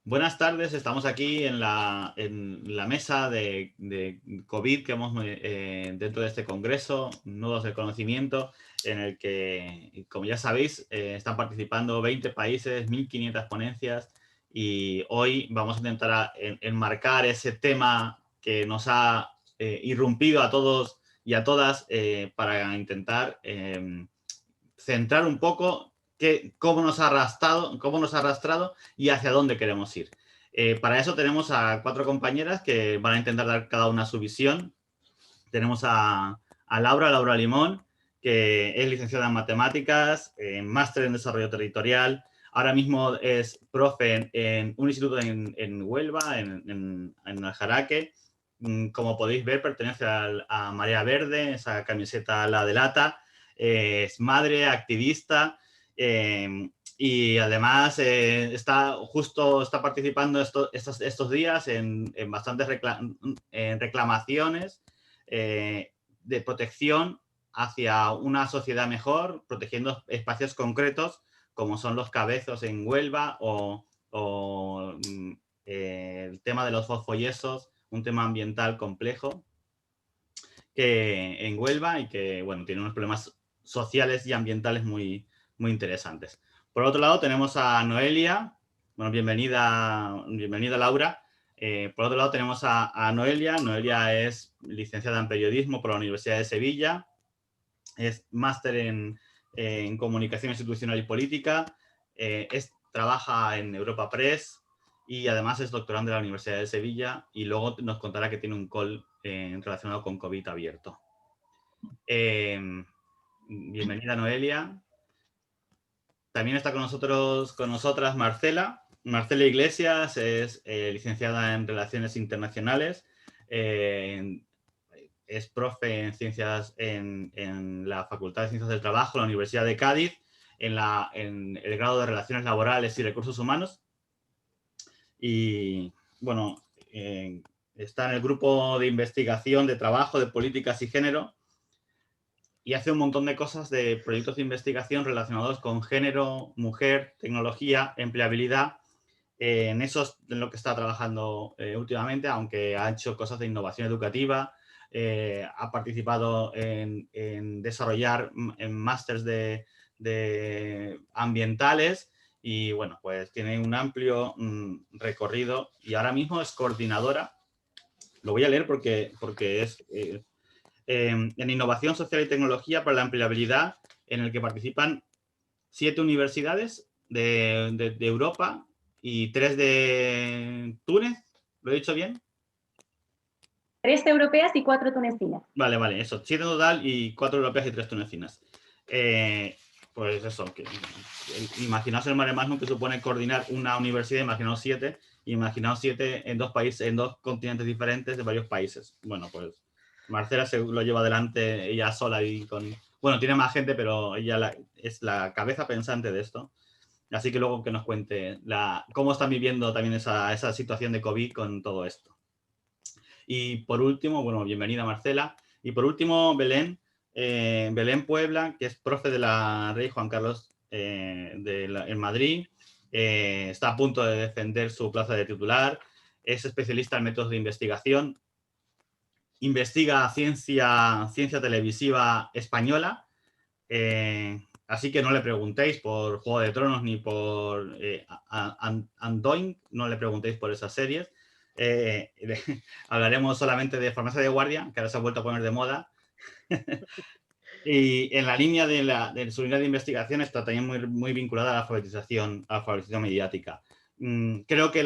Buenas tardes, estamos aquí en la mesa de COVID que hemos dentro de este congreso, Nudos del Conocimiento, en el que, como ya sabéis, están participando 20 países, 1500 ponencias y hoy vamos a intentar enmarcar ese tema que nos ha irrumpido a todos y a todas para intentar centrar un poco cómo nos ha arrastrado y hacia dónde queremos ir. Para eso tenemos a 4 compañeras que van a intentar dar cada una su visión. Tenemos a Laura Limón, que es licenciada en matemáticas, máster en desarrollo territorial. Ahora mismo es profe en un instituto en Huelva, en Aljaraque. Como podéis ver, pertenece a Marea Verde, esa camiseta la delata. Es madre, activista, y además está participando estos días en bastantes reclamaciones de protección hacia una sociedad mejor, protegiendo espacios concretos como son los cabezos en Huelva o el tema de los fosfoyesos, un tema ambiental complejo que en Huelva y que, bueno, tiene unos problemas sociales y ambientales muy interesantes. Por otro lado tenemos a Noelia. Bueno, bienvenida Laura. Por otro lado tenemos a Noelia. Noelia es licenciada en periodismo por la Universidad de Sevilla. Es máster en comunicación institucional y política. Trabaja en Europa Press y además es doctorando de la Universidad de Sevilla y luego nos contará que tiene un call relacionado con COVID abierto. Bienvenida Noelia. También está con nosotras Marcela. Marcela Iglesias es licenciada en Relaciones Internacionales. Es profe en ciencias en la Facultad de Ciencias del Trabajo, en la Universidad de Cádiz, en el grado de Relaciones Laborales y Recursos Humanos. Y, bueno, está en el grupo de investigación de trabajo de políticas y género y hace un montón de cosas de proyectos de investigación relacionados con género, mujer, tecnología, empleabilidad. En eso es en lo que está trabajando últimamente, aunque ha hecho cosas de innovación educativa, ha participado en desarrollar en másters de ambientales y, bueno, pues tiene un amplio recorrido y ahora mismo es coordinadora. Lo voy a leer porque es en innovación social y tecnología para la empleabilidad, en el que participan 7 universidades de Europa y 3 de Túnez. ¿Lo he dicho bien? 3 europeas y 4 tunecinas. Vale, eso. 7 en total y 4 europeas y 3 tunecinas. Pues eso, imaginaos el mare magnum que supone coordinar una universidad, imaginaos 7 en 2 países, en 2 continentes diferentes de varios países. Bueno, pues Marcela se lo lleva adelante ella sola y con... Bueno, tiene más gente, pero ella es la cabeza pensante de esto. Así que luego que nos cuente cómo están viviendo también esa situación de COVID con todo esto. Y por último, bueno, bienvenida Marcela. Y por último, Belén Puebla, que es profe de la Rey Juan Carlos en Madrid. Está a punto de defender su plaza de titular. Es especialista en métodos de investigación. Investiga ciencia televisiva española. Así que no le preguntéis por Juego de Tronos ni por Andoin, no le preguntéis por esas series. Hablaremos solamente de Farmacia de Guardia, que ahora se ha vuelto a poner de moda. Y en la línea de su línea de investigación está también muy vinculada a la alfabetización mediática. Creo que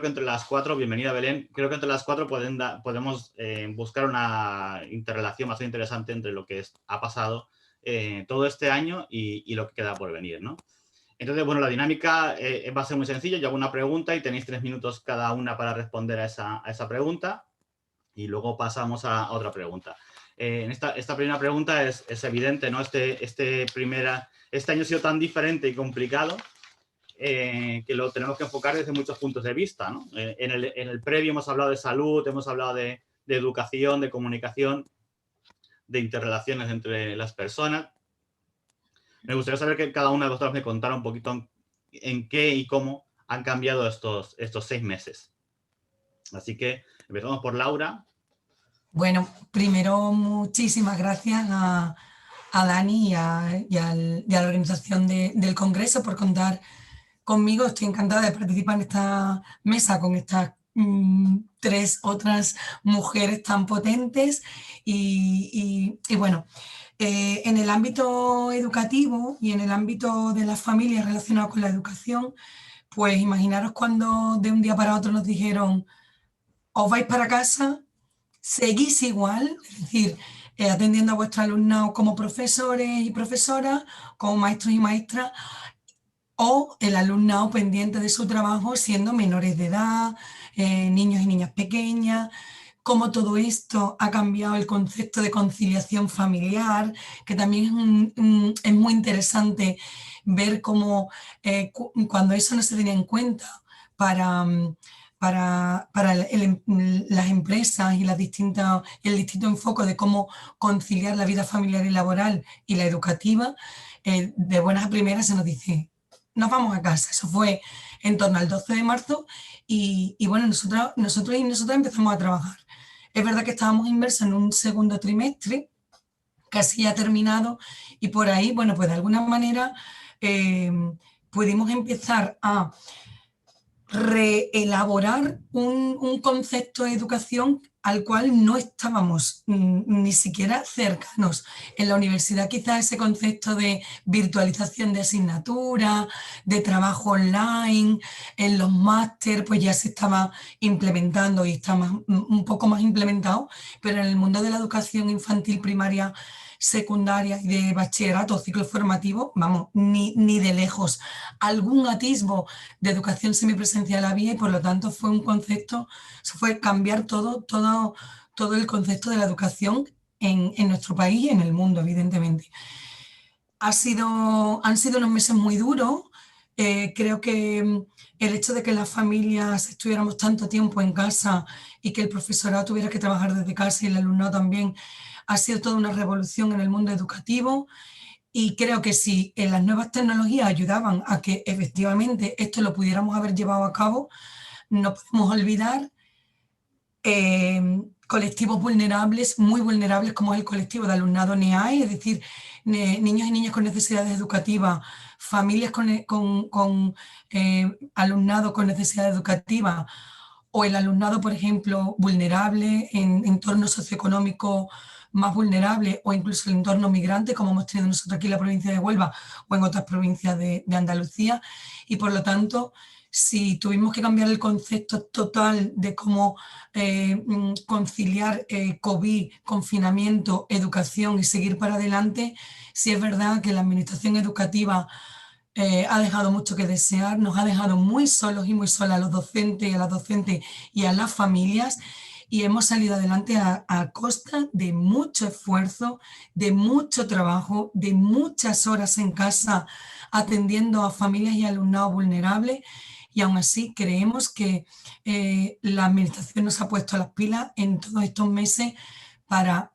entre las 4, bienvenida Belén, creo que entre las 4 podemos buscar una interrelación bastante interesante entre lo que ha pasado todo este año y lo que queda por venir, ¿no? Entonces, bueno, la dinámica va a ser muy sencilla. Yo hago una pregunta y tenéis 3 minutos cada una para responder a esa pregunta y luego pasamos a otra pregunta. Esta primera pregunta es evidente, ¿no? Este año ha sido tan diferente y complicado que lo tenemos que enfocar desde muchos puntos de vista, ¿no? En el previo hemos hablado de salud, hemos hablado de educación, de comunicación, de interrelaciones entre las personas. Me gustaría saber que cada una de vosotras me contara un poquito en qué y cómo han cambiado estos 6 meses? Así que empezamos por Laura. Bueno, primero muchísimas gracias a Dani y a la organización del Congreso por contar conmigo. Estoy encantada de participar en esta mesa con estas 3 otras mujeres tan potentes y bueno, en el ámbito educativo y en el ámbito de las familias relacionadas con la educación, pues imaginaros cuando de un día para otro nos dijeron, os vais para casa, seguís igual, es decir, atendiendo a vuestro alumnado como profesores y profesoras, como maestros y maestras, o el alumnado pendiente de su trabajo siendo menores de edad, niños y niñas pequeñas, cómo todo esto ha cambiado el concepto de conciliación familiar, que también es muy interesante ver cómo cuando eso no se tenía en cuenta para, las empresas y el distinto enfoque de cómo conciliar la vida familiar y laboral y la educativa, de buenas a primeras se nos dice, nos vamos a casa. Eso fue en torno al 12 de marzo y bueno, nosotros y nosotras empezamos a trabajar. Es verdad que estábamos inmersos en un segundo trimestre, casi ya terminado, y por ahí, bueno, pues de alguna manera pudimos empezar a reelaborar un concepto de educación al cual no estábamos ni siquiera cercanos. En la universidad quizás ese concepto de virtualización de asignatura, de trabajo online, en los máster pues ya se estaba implementando y está un poco más implementado, pero en el mundo de la educación infantil primaria, secundaria y de bachillerato, ciclo formativo, vamos, ni de lejos. Algún atisbo de educación semipresencial había y por lo tanto fue un concepto, fue cambiar todo el concepto de la educación en nuestro país y en el mundo, evidentemente. Han sido unos meses muy duros. Creo que el hecho de que las familias estuviéramos tanto tiempo en casa y que el profesorado tuviera que trabajar desde casa y el alumnado también, ha sido toda una revolución en el mundo educativo. Y creo que si las nuevas tecnologías ayudaban a que efectivamente esto lo pudiéramos haber llevado a cabo, no podemos olvidar colectivos vulnerables, muy vulnerables, como es el colectivo de alumnado NEAE, es decir, niños y niñas con necesidades educativas, familias con alumnado con necesidades educativas, o el alumnado, por ejemplo, vulnerable en entornos socioeconómicos más vulnerables, o incluso el entorno migrante, como hemos tenido nosotros aquí en la provincia de Huelva o en otras provincias de Andalucía. Y por lo tanto, si tuvimos que cambiar el concepto total de cómo conciliar COVID, confinamiento, educación y seguir para adelante, sí es verdad que la administración educativa ha dejado mucho que desear, nos ha dejado muy solos y muy solas a los docentes y a las docentes y a las familias, y hemos salido adelante a costa de mucho esfuerzo, de mucho trabajo, de muchas horas en casa atendiendo a familias y alumnado vulnerables, y aún así creemos que la administración nos ha puesto las pilas en todos estos meses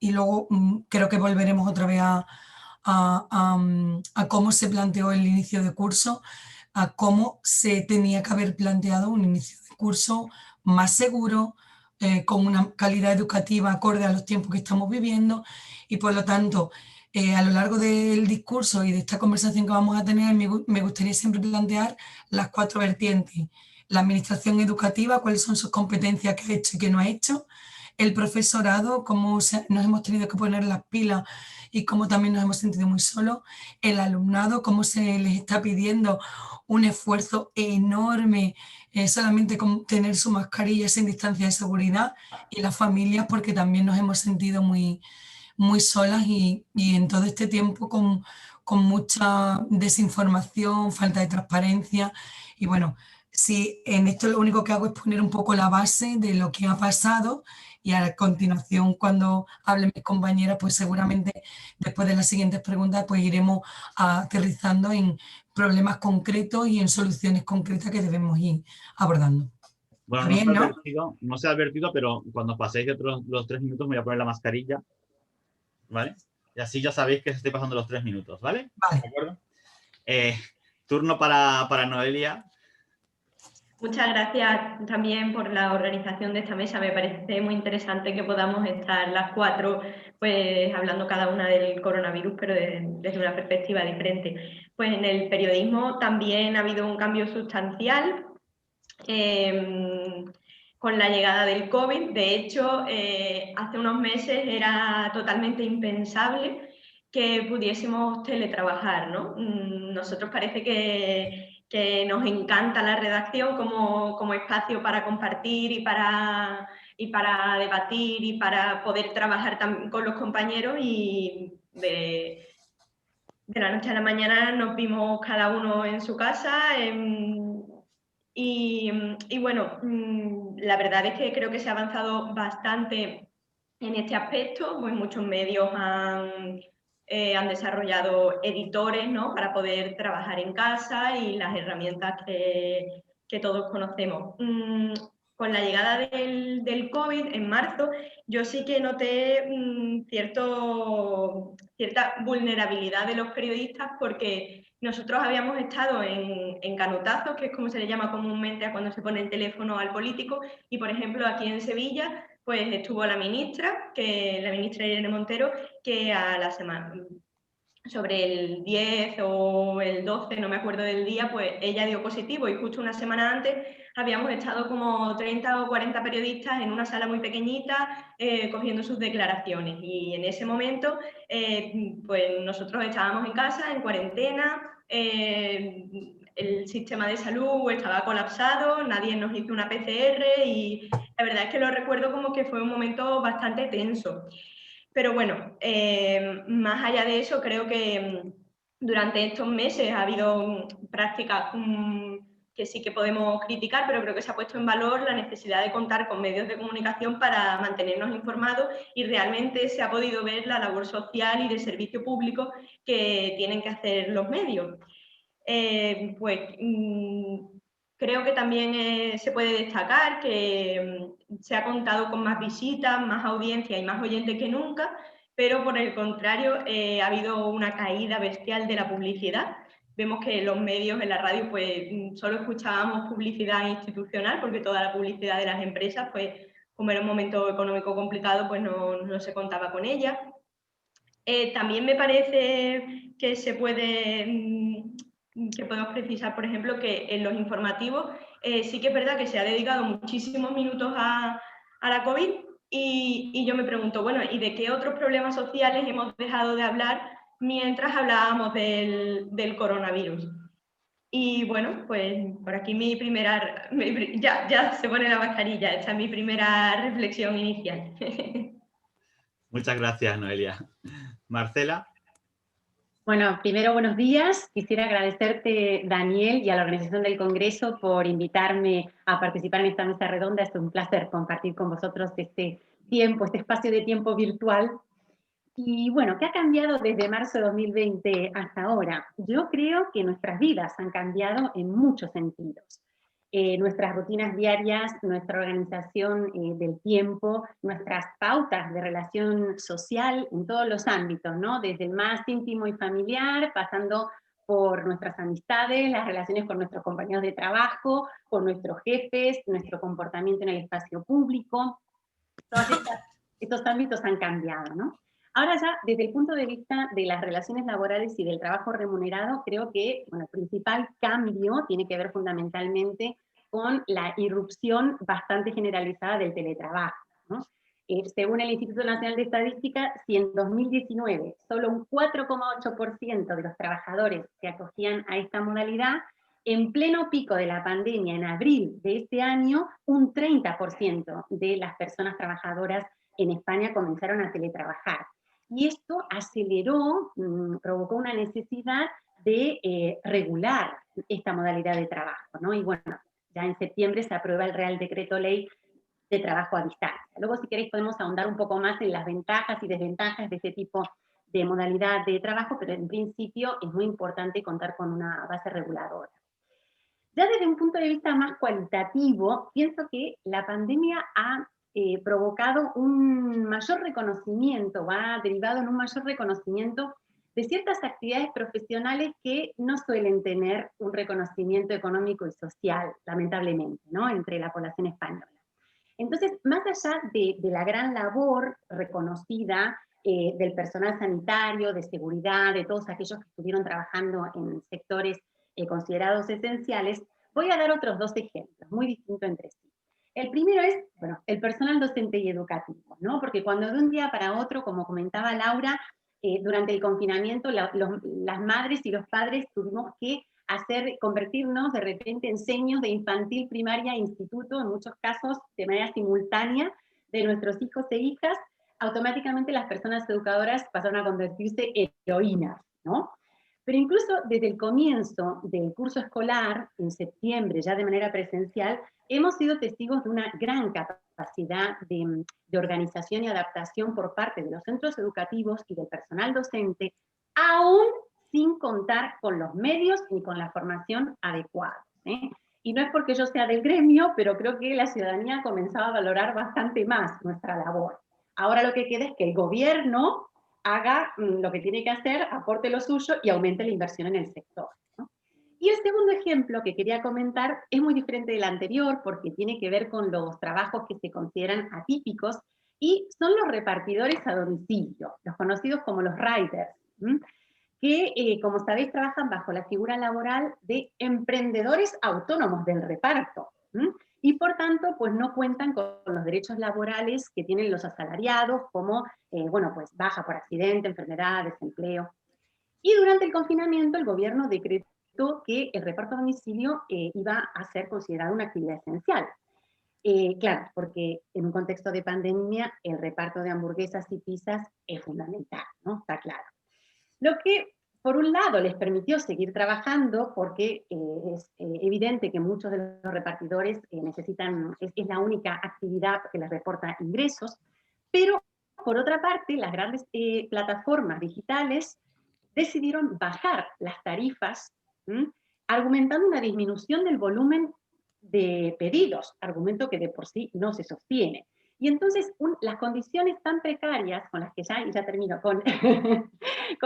y luego creo que volveremos otra vez a cómo se planteó el inicio de curso, a cómo se tenía que haber planteado un inicio de curso más seguro, con una calidad educativa acorde a los tiempos que estamos viviendo, y por lo tanto, a lo largo del discurso y de esta conversación que vamos a tener, me gustaría siempre plantear las 4 vertientes. La administración educativa, cuáles son sus competencias, qué ha hecho y qué no ha hecho. El profesorado, cómo nos hemos tenido que poner las pilas y cómo también nos hemos sentido muy solos. El alumnado, cómo se les está pidiendo un esfuerzo enorme, solamente con tener su mascarilla sin distancia de seguridad. Y las familias, porque también nos hemos sentido muy, muy solas y en todo este tiempo con mucha desinformación, falta de transparencia. Y bueno, si en esto lo único que hago es poner un poco la base de lo que ha pasado, y a continuación, cuando hablen mis compañeras, pues seguramente después de las siguientes preguntas pues iremos aterrizando en problemas concretos y en soluciones concretas que debemos ir abordando. Bueno, ¿Está bien, no? No se ha advertido, pero cuando paséis los 3 minutos me voy a poner la mascarilla, ¿vale? Y así ya sabéis que estoy pasando los 3 minutos, ¿vale? Vale. ¿De acuerdo? Turno para Noelia. Muchas gracias también por la organización de esta mesa. Me parece muy interesante que podamos estar las cuatro pues, hablando cada una del coronavirus, pero desde una perspectiva diferente. Pues en el periodismo también ha habido un cambio sustancial con la llegada del COVID. De hecho, hace unos meses era totalmente impensable que pudiésemos teletrabajar, ¿no? Nosotros parece que nos encanta la redacción como espacio para compartir y para debatir y para poder trabajar con los compañeros, y de la noche a la mañana nos vimos cada uno en su casa. Y bueno, la verdad es que creo que se ha avanzado bastante en este aspecto, pues muchos medios han desarrollado editores, ¿no?, para poder trabajar en casa y las herramientas que todos conocemos. Con la llegada del COVID en marzo, yo sí que noté cierta vulnerabilidad de los periodistas, porque nosotros habíamos estado en canutazos, que es como se le llama comúnmente a cuando se pone el teléfono al político, y por ejemplo aquí en Sevilla pues estuvo la ministra Irene Montero, que a la semana, sobre el 10 o el 12, no me acuerdo del día, pues ella dio positivo, y justo una semana antes habíamos estado como 30 o 40 periodistas en una sala muy pequeñita cogiendo sus declaraciones, y en ese momento pues nosotros estábamos en casa, en cuarentena, el sistema de salud estaba colapsado, nadie nos hizo una PCR, y la verdad es que lo recuerdo como que fue un momento bastante tenso. Pero bueno, más allá de eso, creo que durante estos meses ha habido prácticas que sí que podemos criticar, pero creo que se ha puesto en valor la necesidad de contar con medios de comunicación para mantenernos informados, y realmente se ha podido ver la labor social y de servicio público que tienen que hacer los medios. Creo que también se puede destacar que se ha contado con más visitas, más audiencia y más oyentes que nunca, pero por el contrario ha habido una caída bestial de la publicidad. Vemos que los medios, en la radio, pues solo escuchábamos publicidad institucional, porque toda la publicidad de las empresas, pues como era un momento económico complicado, pues no se contaba con ella. También me parece que que podemos precisar, por ejemplo, que en los informativos sí que es verdad que se ha dedicado muchísimos minutos a la COVID, y yo me pregunto, bueno, ¿y de qué otros problemas sociales hemos dejado de hablar mientras hablábamos del coronavirus? Y bueno, pues por aquí ya se pone la mascarilla, esta es mi primera reflexión inicial. Muchas gracias, Noelia. Marcela. Bueno, primero, buenos días. Quisiera agradecerte, Daniel, y a la organización del Congreso por invitarme a participar en esta mesa redonda. Es un placer compartir con vosotros este tiempo, este espacio de tiempo virtual. Y bueno, ¿qué ha cambiado desde marzo de 2020 hasta ahora? Yo creo que nuestras vidas han cambiado en muchos sentidos. Nuestras rutinas diarias, nuestra organización del tiempo, nuestras pautas de relación social en todos los ámbitos, ¿no? Desde el más íntimo y familiar, pasando por nuestras amistades, las relaciones con nuestros compañeros de trabajo, con nuestros jefes, nuestro comportamiento en el espacio público. Todos estos ámbitos han cambiado, ¿no? Ahora ya, desde el punto de vista de las relaciones laborales y del trabajo remunerado, creo que el principal cambio tiene que ver fundamentalmente con la irrupción bastante generalizada del teletrabajo, ¿no? Según el Instituto Nacional de Estadística, si en 2019 solo un 4,8% de los trabajadores se acogían a esta modalidad, en pleno pico de la pandemia, en abril de este año, un 30% de las personas trabajadoras en España comenzaron a teletrabajar. Y esto aceleró, provocó una necesidad de regular esta modalidad de trabajo, ¿no? Y bueno, ya en septiembre se aprueba el Real Decreto Ley de Trabajo a Distancia. Luego, si queréis, podemos ahondar un poco más en las ventajas y desventajas de este tipo de modalidad de trabajo, pero en principio es muy importante contar con una base reguladora. Ya desde un punto de vista más cualitativo, pienso que la pandemia ha provocado un mayor reconocimiento, ha derivado en un mayor reconocimiento de ciertas actividades profesionales que no suelen tener un reconocimiento económico y social, lamentablemente, ¿no?, entre la población española. Entonces, más allá de la gran labor reconocida del personal sanitario, de seguridad, de todos aquellos que estuvieron trabajando en sectores considerados esenciales, voy a dar otros dos ejemplos, muy distintos entre sí. El primero es, bueno, el personal docente y educativo, ¿no? Porque cuando de un día para otro, como comentaba Laura, durante el confinamiento las madres y los padres tuvimos que convertirnos de repente en seños de infantil, primaria e instituto, en muchos casos de manera simultánea, de nuestros hijos e hijas. Automáticamente las personas educadoras pasaron a convertirse en heroínas, ¿no? Pero incluso desde el comienzo del curso escolar, en septiembre, ya de manera presencial, hemos sido testigos de una gran capacidad de organización y adaptación por parte de los centros educativos y del personal docente, aún sin contar con los medios ni con la formación adecuada, ¿eh? Y no es porque yo sea del gremio, pero creo que la ciudadanía ha comenzado a valorar bastante más nuestra labor. Ahora lo que queda es que el gobierno haga lo que tiene que hacer, aporte lo suyo y aumente la inversión en el sector, ¿no? Y el segundo ejemplo que quería comentar es muy diferente del anterior porque tiene que ver con los trabajos que se consideran atípicos y son los repartidores a domicilio, los conocidos como los riders, que, como sabéis, trabajan bajo la figura laboral de emprendedores autónomos del reparto, y por tanto, pues no cuentan con los derechos laborales que tienen los asalariados, como, bueno, pues baja por accidente, enfermedad, desempleo. Y durante el confinamiento, el gobierno decretó que el reparto a domicilio iba a ser considerado una actividad esencial. Claro, porque en un contexto de pandemia, el reparto de hamburguesas y pizzas es fundamental, ¿no? Está claro. Lo que, por un lado, les permitió seguir trabajando, porque es evidente que muchos de los repartidores necesitan, es la única actividad que les reporta ingresos, pero, por otra parte, las grandes plataformas digitales decidieron bajar las tarifas, argumentando una disminución del volumen de pedidos, argumento que de por sí no se sostiene. Y entonces las condiciones tan precarias con las que ya termino, con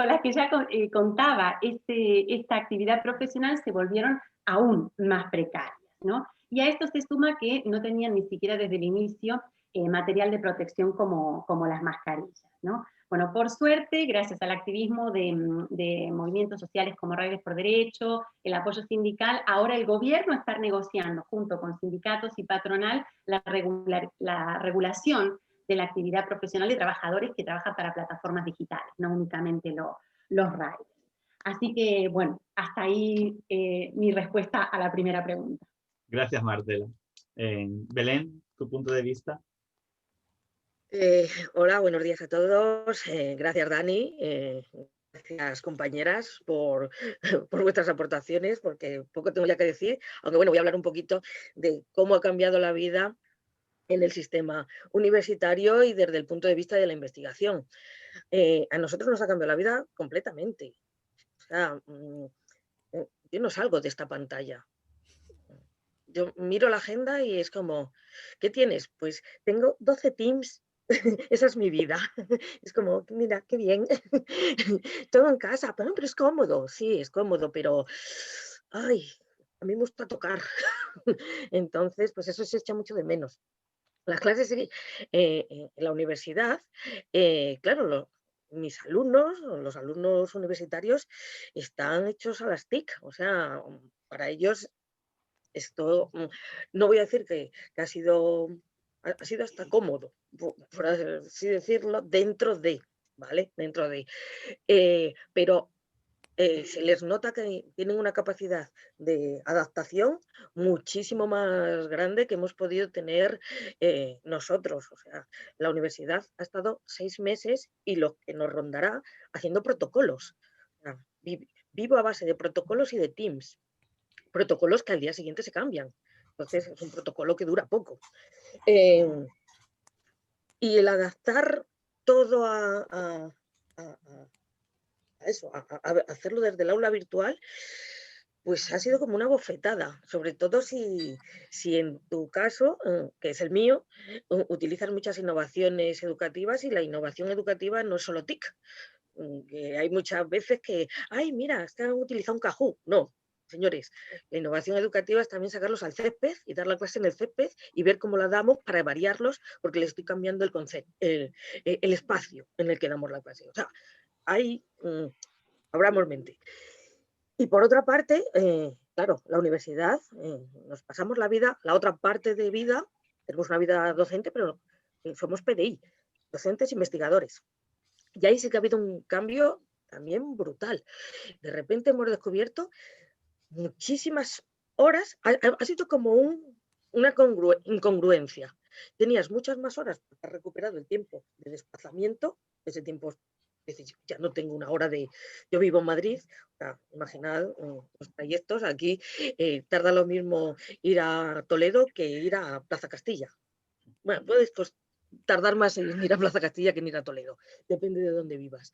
las que ya contaba esta actividad profesional se volvieron aún más precarias, ¿no? Y a esto se suma que no tenían ni siquiera desde el inicio material de protección como las mascarillas, ¿no? Bueno, por suerte, gracias al activismo de movimientos sociales como Riders por Derecho, el apoyo sindical, ahora el gobierno está negociando junto con sindicatos y patronal la regulación de la actividad profesional de trabajadores que trabajan para plataformas digitales, no únicamente los riders. Así que, bueno, hasta ahí mi respuesta a la primera pregunta. Gracias, Marcela. Belén, tu punto de vista. Hola, buenos días a todos. Gracias, Dani. Gracias, compañeras, por vuestras aportaciones, porque poco tengo ya que decir, aunque bueno, voy a hablar un poquito de cómo ha cambiado la vida en el sistema universitario y desde el punto de vista de la investigación. A nosotros nos ha cambiado la vida completamente. O sea, yo no salgo de esta pantalla. Yo miro la agenda y es como, ¿qué tienes? Pues tengo 12 Teams. Esa es mi vida. Es como, mira, qué bien. Todo en casa, pero es cómodo. Sí, es cómodo, pero ay, a mí me gusta tocar. Entonces, pues eso se echa mucho de menos. Las clases en la universidad, claro, mis alumnos, los alumnos universitarios, están hechos a las TIC. O sea, para ellos esto, no voy a decir que ha sido hasta cómodo, por así decirlo, dentro de, ¿vale? Dentro de. Pero se les nota que tienen una capacidad de adaptación muchísimo más grande que hemos podido tener nosotros. O sea, la universidad ha estado 6 meses y lo que nos rondará haciendo protocolos. O sea, vivo a base de protocolos y de Teams. Protocolos que al día siguiente se cambian. Entonces, es un protocolo que dura poco. Y el adaptar todo a eso, a hacerlo desde el aula virtual, pues ha sido como una bofetada, sobre todo si en tu caso, que es el mío, utilizas muchas innovaciones educativas y la innovación educativa no es solo TIC. que hay muchas veces que, ay, mira, es que han utilizado un Kahoot. No, señores, la innovación educativa es también sacarlos al césped y dar la clase en el césped y ver cómo la damos para variarlos, porque les estoy cambiando el concepto, el espacio en el que damos la clase. O sea, hay, abramos mente. Y por otra parte, claro, la universidad, nos pasamos la vida, la otra parte de vida, tenemos una vida docente, pero somos PDI, docentes investigadores. Y ahí sí que ha habido un cambio también brutal. De repente hemos descubierto muchísimas horas, ha sido como una incongruencia. Tenías muchas más horas para haber recuperado el tiempo de desplazamiento, ese tiempo, ya no tengo una hora de... Yo vivo en Madrid, o sea, imaginad los trayectos, aquí tarda lo mismo ir a Toledo que ir a Plaza Castilla. Bueno, puedes tardar más en ir a Plaza Castilla que en ir a Toledo, depende de dónde vivas.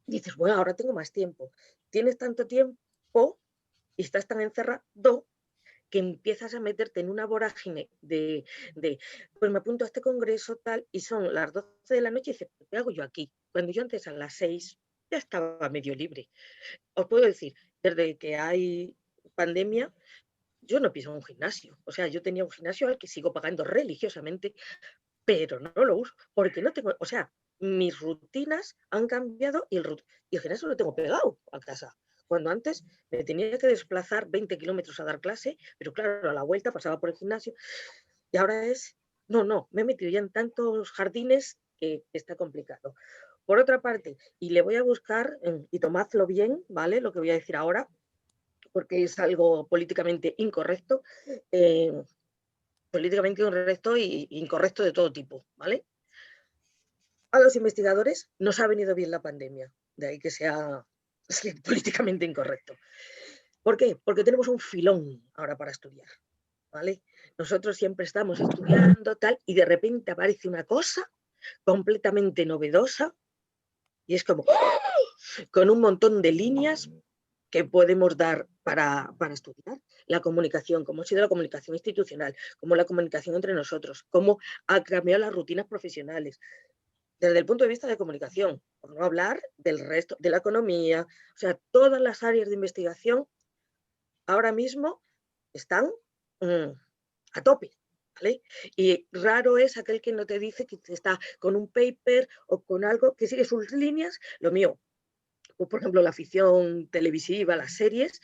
Dices, bueno, ahora tengo más tiempo. Tienes tanto tiempo y estás tan encerrado que empiezas a meterte en una vorágine de pues me apunto a este congreso tal, y son las 12 de la noche y dices, ¿qué hago yo aquí? Cuando yo antes a las 6 ya estaba medio libre. Os puedo decir, desde que hay pandemia, yo no piso un gimnasio. O sea, yo tenía un gimnasio al que sigo pagando religiosamente, pero no lo uso, porque no tengo, o sea, mis rutinas han cambiado y el gimnasio lo tengo pegado a casa. Cuando antes me tenía que desplazar 20 kilómetros a dar clase, pero claro, a la vuelta pasaba por el gimnasio. Y ahora es, no, me he metido ya en tantos jardines que está complicado. Por otra parte, y le voy a buscar, y tomadlo bien, ¿vale? Lo que voy a decir ahora, porque es algo políticamente incorrecto, e incorrecto de todo tipo, ¿vale? A los investigadores nos ha venido bien la pandemia, de ahí que sea políticamente incorrecto. ¿Por qué? Porque tenemos un filón ahora para estudiar, ¿vale? Nosotros siempre estamos estudiando tal y de repente aparece una cosa completamente novedosa y es como con un montón de líneas que podemos dar para estudiar. La comunicación, cómo ha sido la comunicación institucional, cómo la comunicación entre nosotros, cómo ha cambiado las rutinas profesionales, desde el punto de vista de comunicación, por no hablar del resto, de la economía, o sea, todas las áreas de investigación ahora mismo están a tope, ¿vale? Y raro es aquel que no te dice que está con un paper o con algo que sigue sus líneas. Lo mío, pues, por ejemplo, la ficción televisiva, las series,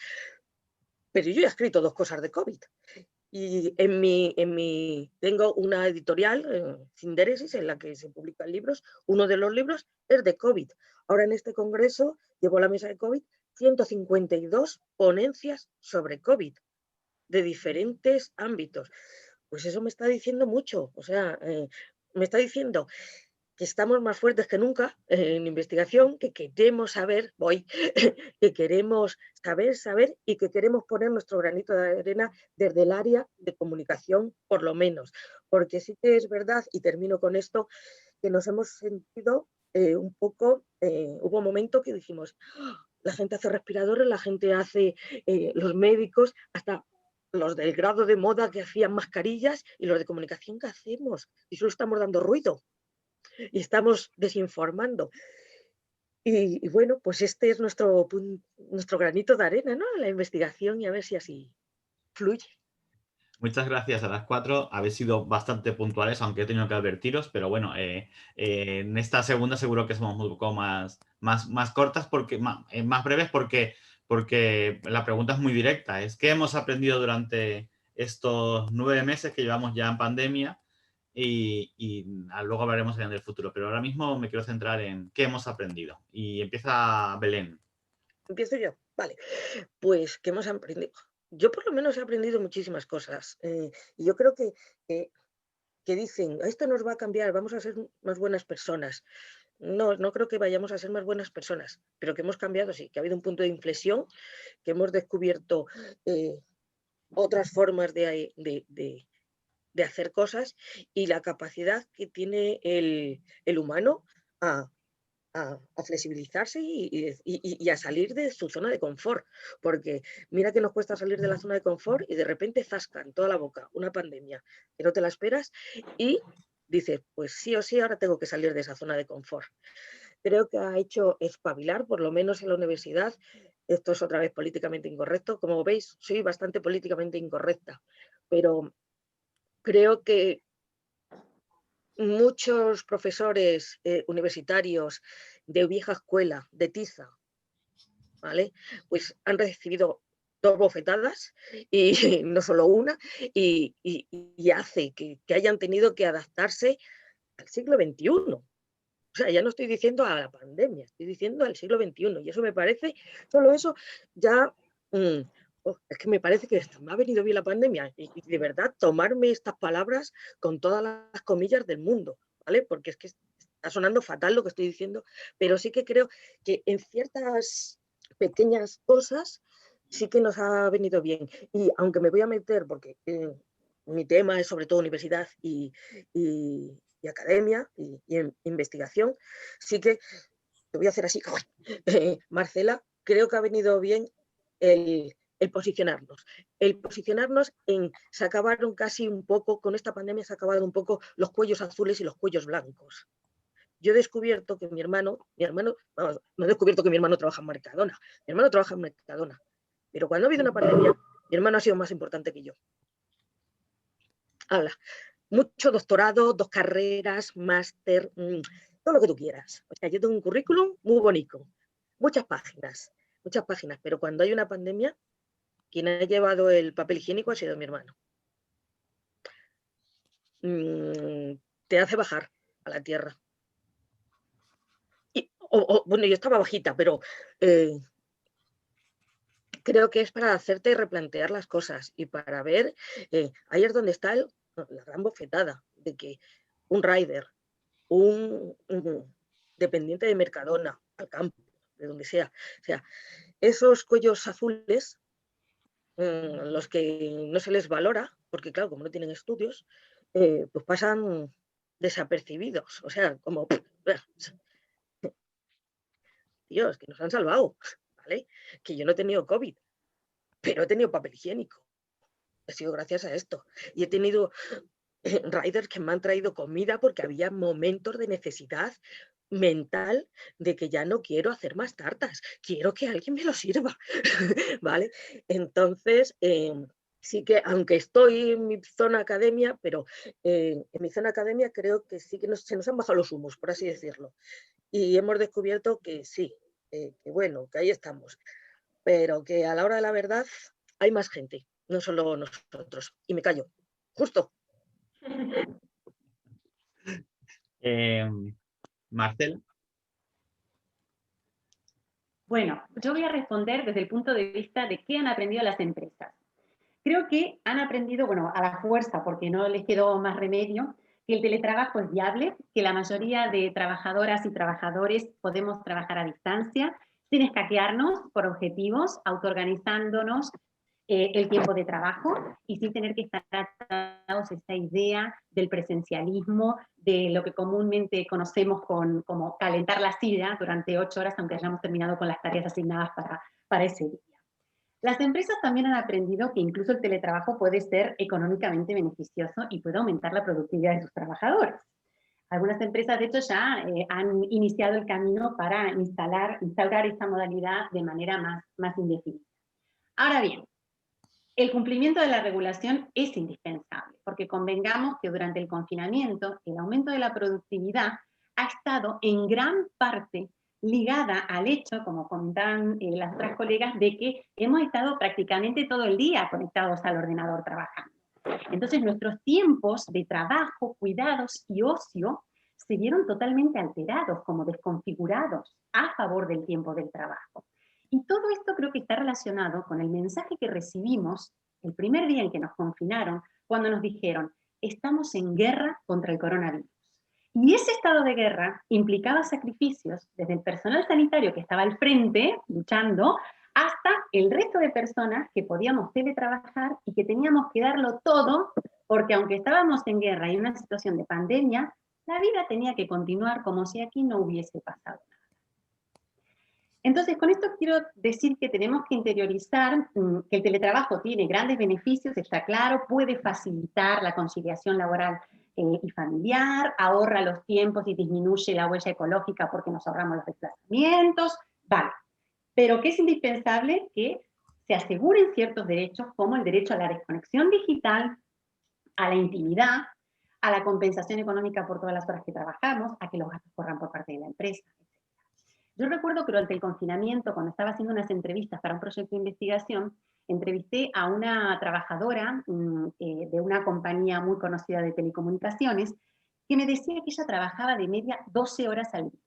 pero yo ya he escrito 2 cosas de COVID. Y tengo una editorial, Sindéresis, en la que se publican libros. Uno de los libros es de COVID. Ahora en este congreso llevo a la mesa de COVID 152 ponencias sobre COVID de diferentes ámbitos. Pues eso me está diciendo mucho. O sea, me está diciendo que estamos más fuertes que nunca en investigación, que queremos saber, que queremos saber y que queremos poner nuestro granito de arena desde el área de comunicación, por lo menos. Porque sí que es verdad, y termino con esto, que nos hemos sentido un poco, hubo un momento que dijimos, la gente hace respiradores, la gente hace, los médicos, hasta los del grado de moda que hacían mascarillas, y los de comunicación, ¿qué hacemos? Y solo estamos dando ruido y estamos desinformando. Y bueno, pues este es nuestro granito de arena, ¿no? La investigación, y a ver si así fluye. Muchas gracias a las 4. Habéis sido bastante puntuales, aunque he tenido que advertiros, pero bueno, en esta segunda seguro que somos un poco más cortas, más breves, porque la pregunta es muy directa. Es ¿qué hemos aprendido durante estos 9 meses que llevamos ya en pandemia? Y luego hablaremos en el futuro, pero ahora mismo me quiero centrar en qué hemos aprendido. Y empieza Belén. Empiezo yo, vale. Pues, ¿qué hemos aprendido? Yo por lo menos he aprendido muchísimas cosas. Y yo creo que dicen, esto nos va a cambiar, vamos a ser más buenas personas. No creo que vayamos a ser más buenas personas, pero que hemos cambiado, sí, que ha habido un punto de inflexión, que hemos descubierto otras formas de hacer cosas y la capacidad que tiene el humano a flexibilizarse y a salir de su zona de confort, porque mira que nos cuesta salir de la zona de confort y de repente zasca en toda la boca una pandemia que no te la esperas y dices, pues sí o sí, ahora tengo que salir de esa zona de confort. creo que ha hecho espabilar, por lo menos en la universidad. Esto es otra vez políticamente incorrecto. Como veis, soy bastante políticamente incorrecta, pero creo que muchos profesores universitarios de vieja escuela, de tiza, ¿vale? Pues han recibido 2 bofetadas y no solo una, y hace que hayan tenido que adaptarse al siglo XXI. O sea, ya no estoy diciendo a la pandemia, estoy diciendo al siglo XXI. Y eso me parece, solo eso ya, es que me parece que me ha venido bien la pandemia. Y de verdad, tomarme estas palabras con todas las comillas del mundo, ¿vale? Porque es que está sonando fatal lo que estoy diciendo, pero sí que creo que en ciertas pequeñas cosas sí que nos ha venido bien. Y aunque me voy a meter, porque mi tema es sobre todo universidad y academia y investigación, sí que te voy a hacer así, Marcela, creo que ha venido bien el posicionarnos. El posicionarnos se acabaron casi un poco, con esta pandemia se acabaron un poco los cuellos azules y los cuellos blancos. Yo he descubierto que mi hermano, vamos, no he descubierto que mi hermano trabaja en Mercadona, mi hermano trabaja en Mercadona, pero cuando ha habido una pandemia, mi hermano ha sido más importante que yo. Habla. Mucho doctorado, 2 carreras, máster, todo lo que tú quieras. O sea, yo tengo un currículum muy bonito, muchas páginas, pero cuando hay una pandemia, quien ha llevado el papel higiénico ha sido mi hermano. Te hace bajar a la tierra. Bueno, yo estaba bajita, pero creo que es para hacerte replantear las cosas y para ver, ahí es donde está la gran bofetada, de que un rider, un dependiente de Mercadona, al campo, de donde sea, o sea, esos cuellos azules, los que no se les valora, porque claro, como no tienen estudios, pues pasan desapercibidos, o sea, como, Dios, que nos han salvado, ¿vale? Que yo no he tenido COVID, pero he tenido papel higiénico. Ha sido gracias a esto. Y he tenido riders que me han traído comida porque había momentos de necesidad mental de que ya no quiero hacer más tartas, quiero que alguien me lo sirva, ¿vale? Entonces, sí que, aunque estoy en mi zona academia, pero en mi zona academia creo que sí que se nos han bajado los humos, por así decirlo. Y hemos descubierto que sí, que bueno, que ahí estamos, pero que a la hora de la verdad hay más gente, no solo nosotros. Y me callo, justo. Marcela. Bueno, yo voy a responder desde el punto de vista de qué han aprendido las empresas. Creo que han aprendido, bueno, a la fuerza, porque no les quedó más remedio, que el teletrabajo es viable, que la mayoría de trabajadoras y trabajadores podemos trabajar a distancia, sin escaquearnos por objetivos, autoorganizándonos el tiempo de trabajo y sin tener que estar atados a esta idea del presencialismo, de lo que comúnmente conocemos como calentar la silla durante 8 horas, aunque hayamos terminado con las tareas asignadas para ese día. Las empresas también han aprendido que incluso el teletrabajo puede ser económicamente beneficioso y puede aumentar la productividad de sus trabajadores. Algunas empresas, de hecho, ya han iniciado el camino para instaurar esta modalidad de manera más indefinida. Ahora bien, el cumplimiento de la regulación es indispensable, porque convengamos que durante el confinamiento el aumento de la productividad ha estado en gran parte ligada al hecho, como comentaban las otras colegas, de que hemos estado prácticamente todo el día conectados al ordenador trabajando. Entonces nuestros tiempos de trabajo, cuidados y ocio se vieron totalmente alterados, como desconfigurados a favor del tiempo del trabajo. Y todo esto creo que está relacionado con el mensaje que recibimos el primer día en que nos confinaron, cuando nos dijeron, estamos en guerra contra el coronavirus. Y ese estado de guerra implicaba sacrificios desde el personal sanitario que estaba al frente, luchando, hasta el resto de personas que podíamos teletrabajar y que teníamos que darlo todo, porque aunque estábamos en guerra y en una situación de pandemia, la vida tenía que continuar como si aquí no hubiese pasado nada. Entonces, con esto quiero decir que tenemos que interiorizar que el teletrabajo tiene grandes beneficios, está claro, puede facilitar la conciliación laboral y familiar, ahorra los tiempos y disminuye la huella ecológica porque nos ahorramos los desplazamientos, vale. Pero que es indispensable que se aseguren ciertos derechos, como el derecho a la desconexión digital, a la intimidad, a la compensación económica por todas las horas que trabajamos, a que los gastos corran por parte de la empresa, etc. Yo recuerdo que durante el confinamiento, cuando estaba haciendo unas entrevistas para un proyecto de investigación, entrevisté a una trabajadora de una compañía muy conocida de telecomunicaciones, que me decía que ella trabajaba de media 12 horas al día.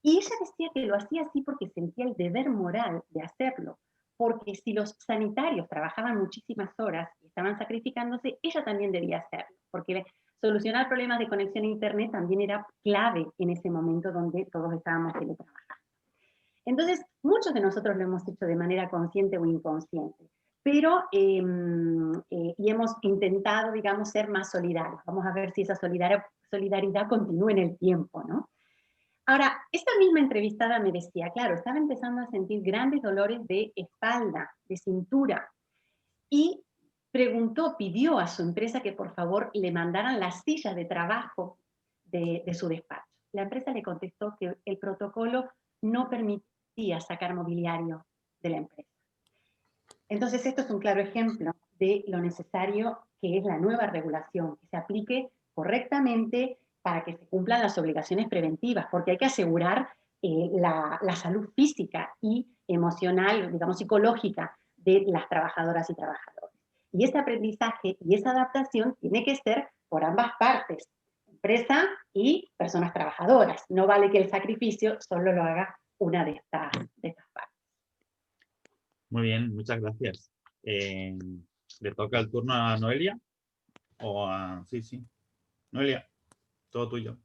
Y ella decía que lo hacía así porque sentía el deber moral de hacerlo, porque si los sanitarios trabajaban muchísimas horas y estaban sacrificándose, ella también debía hacerlo, porque solucionar problemas de conexión a Internet también era clave en ese momento donde todos estábamos teletrabajando. Entonces, muchos de nosotros lo hemos hecho de manera consciente o inconsciente, pero y hemos intentado, digamos, ser más solidarios. Vamos a ver si esa solidaridad continúa en el tiempo, ¿no? Ahora, esta misma entrevistada me decía, claro, estaba empezando a sentir grandes dolores de espalda, de cintura, y pidió a su empresa que por favor le mandaran las sillas de trabajo de su despacho. La empresa le contestó que el protocolo no permitía sacar mobiliario de la empresa. Entonces, esto es un claro ejemplo de lo necesario que es la nueva regulación, que se aplique correctamente para que se cumplan las obligaciones preventivas, porque hay que asegurar la salud física y emocional, digamos, psicológica de las trabajadoras y trabajadores. Y ese aprendizaje y esa adaptación tiene que ser por ambas partes, empresa y personas trabajadoras. No vale que el sacrificio solo lo haga una de estas partes. Muy bien, muchas gracias. ¿Le toca el turno a Noelia? Sí. Noelia, todo tuyo.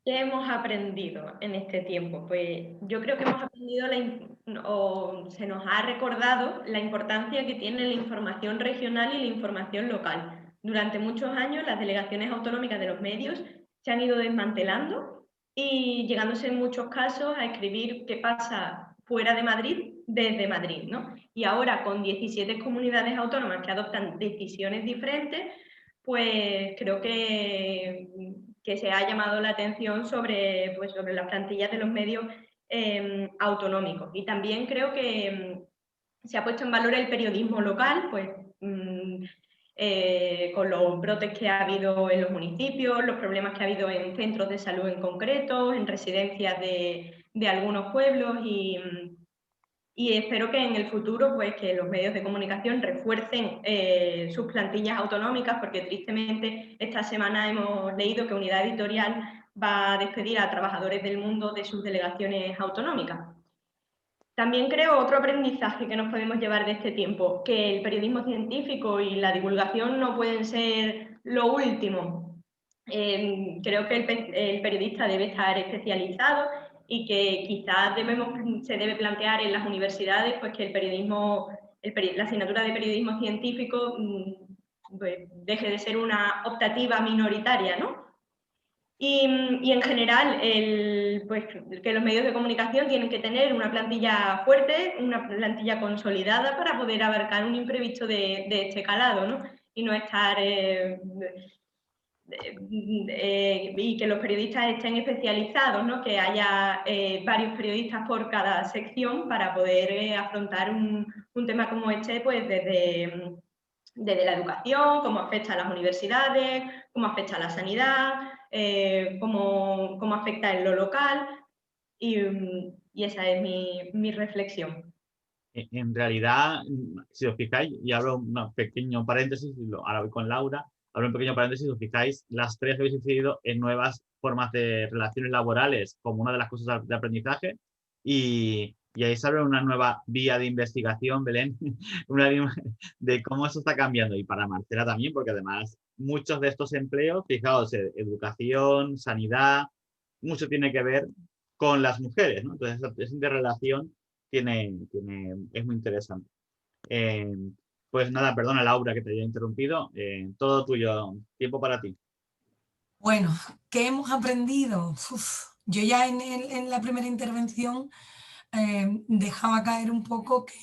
¿Qué hemos aprendido en este tiempo? Pues yo creo que hemos aprendido o se nos ha recordado la importancia que tiene la información regional y la información local. Durante muchos años las delegaciones autonómicas de los medios se han ido desmantelando y llegándose en muchos casos a escribir qué pasa fuera de Madrid desde Madrid, ¿no? Y ahora con 17 comunidades autónomas que adoptan decisiones diferentes, pues creo que se ha llamado la atención sobre las plantillas de los medios autonómicos. Y también creo que se ha puesto en valor el periodismo local, pues con los brotes que ha habido en los municipios, los problemas que ha habido en centros de salud en concreto, en residencias de algunos pueblos y espero que en el futuro pues, que los medios de comunicación refuercen sus plantillas autonómicas, porque tristemente esta semana hemos leído que Unidad Editorial va a despedir a trabajadores del Mundo de sus delegaciones autonómicas. También creo otro aprendizaje que nos podemos llevar de este tiempo, que el periodismo científico y la divulgación no pueden ser lo último. Creo que el periodista debe estar especializado y que quizás se debe plantear en las universidades pues, que el periodismo, la asignatura de periodismo científico pues, deje de ser una optativa minoritaria, ¿no? Y en general, pues, que los medios de comunicación tienen que tener una plantilla fuerte, una plantilla consolidada para poder abarcar un imprevisto de este calado, ¿no? Y no estar... y que los periodistas estén especializados, ¿no? Que haya varios periodistas por cada sección para poder afrontar un tema como este pues desde la educación, cómo afecta a las universidades, cómo afecta a la sanidad, cómo afecta en lo local y esa es mi reflexión. En realidad, si os fijáis, y abro un pequeño paréntesis, ahora voy con Laura, abro un pequeño paréntesis, si os fijáis, las tres habéis incidido en nuevas formas de relaciones laborales como una de las cosas de aprendizaje y ahí se abre una nueva vía de investigación, Belén, una vía de cómo eso está cambiando y para Marcela también, porque además muchos de estos empleos, fijaos, educación, sanidad, mucho tiene que ver con las mujeres, ¿no? Entonces, esa interrelación es muy interesante. Pues nada, perdona Laura que te haya interrumpido. Todo tuyo, tiempo para ti. Bueno, ¿qué hemos aprendido? Yo ya en la primera intervención dejaba caer un poco que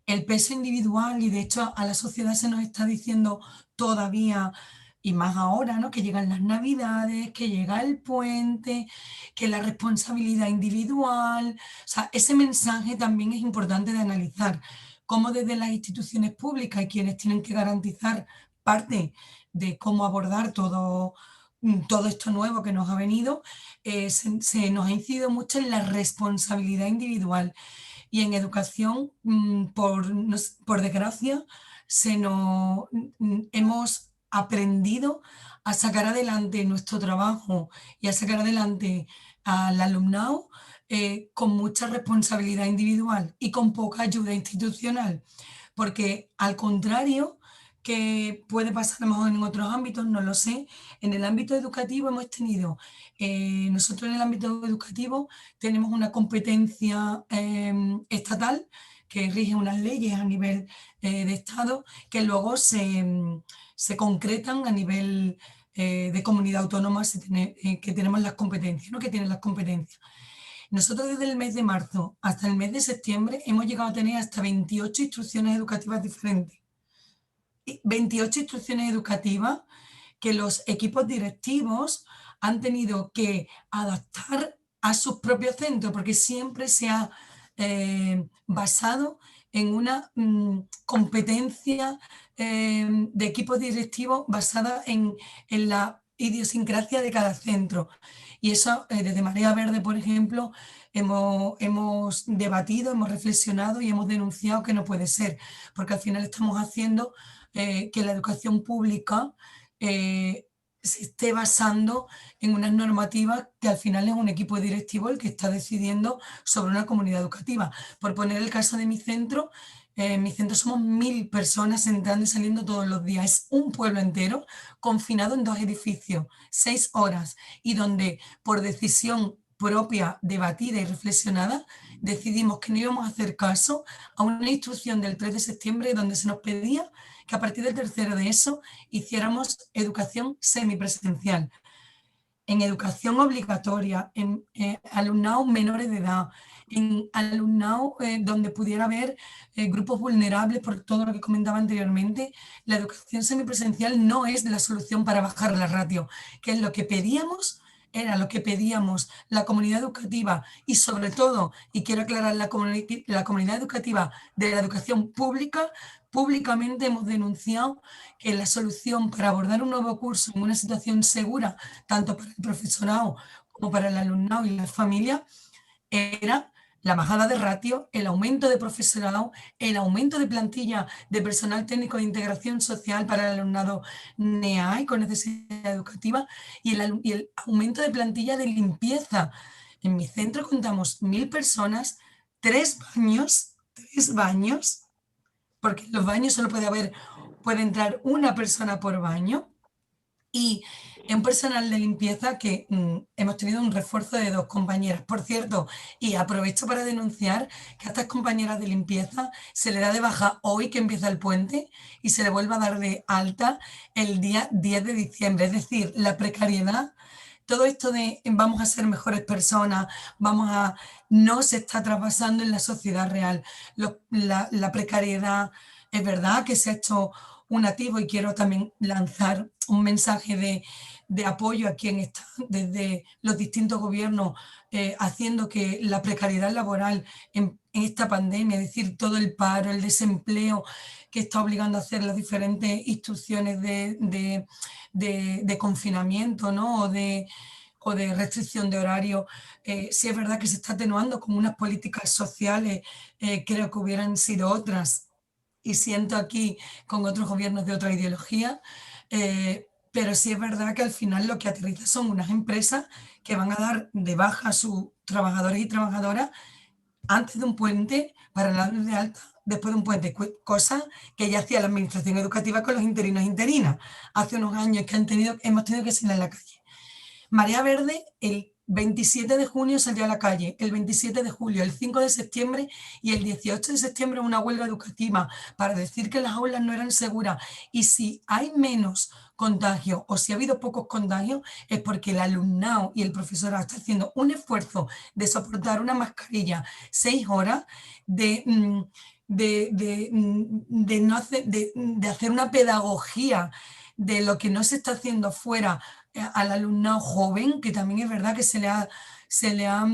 el peso individual, y de hecho a la sociedad se nos está diciendo todavía y más ahora, ¿no? Que llegan las Navidades, que llega el puente, que la responsabilidad individual. O sea, ese mensaje también es importante de analizar, cómo desde las instituciones públicas y quienes tienen que garantizar parte de cómo abordar todo esto nuevo que nos ha venido, se nos ha incidido mucho en la responsabilidad individual. Y en educación, por desgracia, hemos aprendido a sacar adelante nuestro trabajo y a sacar adelante al alumnado con mucha responsabilidad individual y con poca ayuda institucional. Porque al contrario, que puede pasar a lo mejor en otros ámbitos, no lo sé, en el ámbito educativo hemos tenido, nosotros en el ámbito educativo tenemos una competencia estatal que rige unas leyes a nivel de Estado que luego se concretan a nivel de comunidad autónoma que tenemos las competencias, ¿no? Que tienen las competencias. Nosotros desde el mes de marzo hasta el mes de septiembre hemos llegado a tener hasta 28 instrucciones educativas diferentes. 28 instrucciones educativas que los equipos directivos han tenido que adaptar a sus propios centros, porque siempre se ha basado en una competencia de equipos directivos basada en la idiosincrasia de cada centro. Y eso, desde Marea Verde, por ejemplo, hemos debatido, hemos reflexionado y hemos denunciado que no puede ser, porque al final estamos haciendo que la educación pública se esté basando en unas normativas que al final es un equipo directivo el que está decidiendo sobre una comunidad educativa. Por poner el caso de mi centro, en mi centro somos 1000 personas entrando y saliendo todos los días. Es un pueblo entero confinado en 2 edificios, 6 horas, y donde por decisión propia, debatida y reflexionada, decidimos que no íbamos a hacer caso a una instrucción del 3 de septiembre donde se nos pedía que a partir del tercero de eso hiciéramos educación semipresencial. En educación obligatoria, en alumnado menores de edad, en alumnado donde pudiera haber grupos vulnerables por todo lo que comentaba anteriormente, la educación semipresencial no es la solución para bajar la ratio, que es lo que pedíamos. Era lo que pedíamos la comunidad educativa y sobre todo, y quiero aclarar, la comunidad educativa de la educación pública. Públicamente hemos denunciado que la solución para abordar un nuevo curso en una situación segura, tanto para el profesorado como para el alumnado y las familias, era la bajada de ratio, el aumento de profesorado, el aumento de plantilla de personal técnico de integración social para el alumnado NEAI con necesidad educativa y el aumento de plantilla de limpieza. En mi centro contamos 1000 personas, 3 baños, porque en los baños solo puede entrar una persona por baño, y un personal de limpieza que hemos tenido un refuerzo de 2 compañeras. Por cierto, y aprovecho para denunciar que a estas compañeras de limpieza se le da de baja hoy que empieza el puente y se le vuelve a dar de alta el día 10 de diciembre. Es decir, la precariedad, todo esto de vamos a ser mejores personas, no se está traspasando en la sociedad real. La precariedad, es verdad que se ha hecho un activo, y quiero también lanzar un mensaje de apoyo a quien está desde los distintos gobiernos haciendo que la precariedad laboral en esta pandemia, es decir, todo el paro, el desempleo que está obligando a hacer las diferentes instrucciones de confinamiento, ¿no? o de restricción de horario, sí es verdad que se está atenuando con unas políticas sociales, creo que hubieran sido otras, y siento aquí con otros gobiernos de otra ideología, pero sí es verdad que al final lo que aterriza son unas empresas que van a dar de baja a sus trabajadores y trabajadoras antes de un puente para darles de alta después de un puente, cosa que ya hacía la administración educativa con los interinos e interinas. Hace unos años que hemos tenido que salir a la calle. Marea Verde, el 27 de junio salió a la calle, el 27 de julio, el 5 de septiembre y el 18 de septiembre una huelga educativa para decir que las aulas no eran seguras. Y si hay menos contagios o si ha habido pocos contagios es porque el alumnado y el profesorado está haciendo un esfuerzo de soportar una mascarilla 6 horas, de hacer una pedagogía de lo que no se está haciendo afuera al alumnado joven, que también es verdad que se le ha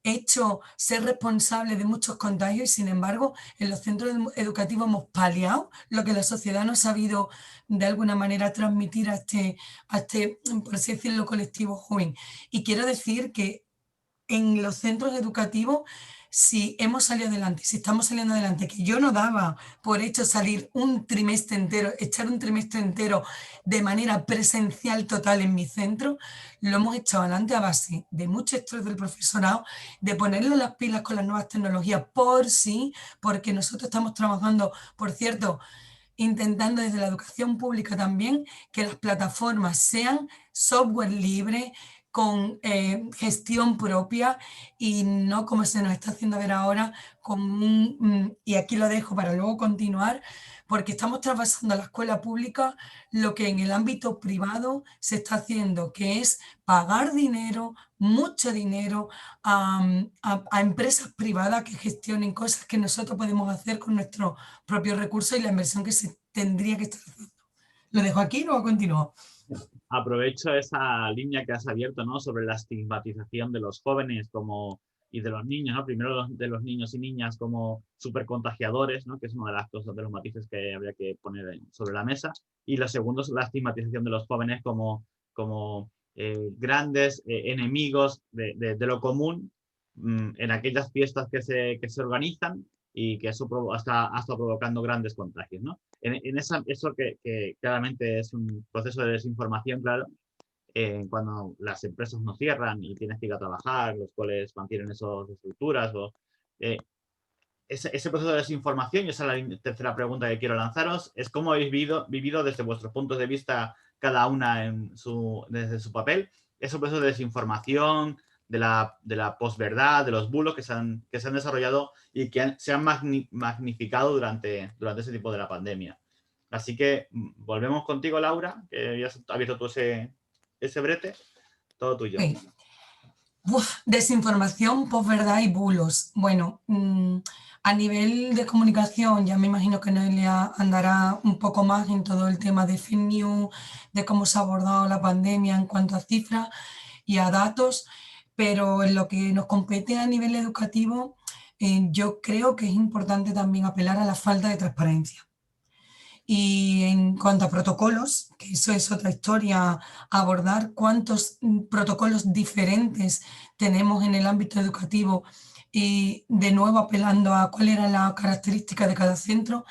hecho ser responsable de muchos contagios y sin embargo en los centros educativos hemos paliado lo que la sociedad no ha sabido de alguna manera transmitir a este, por así decirlo, colectivo joven. Y quiero decir que en los centros educativos, si hemos salido adelante, si estamos saliendo adelante, que yo no daba por hecho salir un trimestre entero, echar un trimestre entero de manera presencial total en mi centro, lo hemos echado adelante a base de mucho estrés del profesorado, de ponerle las pilas con las nuevas tecnologías porque nosotros estamos trabajando, por cierto, intentando desde la educación pública también que las plataformas sean software libre, con gestión propia y no como se nos está haciendo ver ahora, y aquí lo dejo para luego continuar, porque estamos traspasando a la escuela pública lo que en el ámbito privado se está haciendo, que es pagar dinero, mucho dinero, a empresas privadas que gestionen cosas que nosotros podemos hacer con nuestros propios recursos y la inversión que se tendría que estar haciendo. Lo dejo aquí y luego continúo. Aprovecho esa línea que has abierto, ¿no? Sobre la estigmatización de los jóvenes y de los niños, ¿no? Primero de los niños y niñas como supercontagiadores, ¿no? Que es una de las cosas, de los matices que habría que poner sobre la mesa. Y lo segundo es la estigmatización de los jóvenes como grandes enemigos de lo común en aquellas fiestas que se organizan y que eso está provocando grandes contagios, ¿no? Eso que claramente es un proceso de desinformación, claro, cuando las empresas no cierran y tienes que ir a trabajar, los cuales mantienen esas estructuras, ese proceso de desinformación, y esa es la tercera pregunta que quiero lanzaros, es cómo habéis vivido desde vuestros puntos de vista cada una desde su papel, ese proceso de desinformación, de la posverdad, de los bulos que se han desarrollado y que se han magnificado durante ese tiempo de la pandemia. Así que volvemos contigo, Laura, que ya has abierto tú ese brete. Todo tuyo. Okay. Desinformación, posverdad y bulos. Bueno, a nivel de comunicación, ya me imagino que Noelia andará un poco más en todo el tema de fake news, de cómo se ha abordado la pandemia en cuanto a cifras y a datos, pero en lo que nos compete a nivel educativo, yo creo que es importante también apelar a la falta de transparencia. Y en cuanto a protocolos, que eso es otra historia a abordar, cuántos protocolos diferentes tenemos en el ámbito educativo y de nuevo apelando a cuál era la característica de cada centro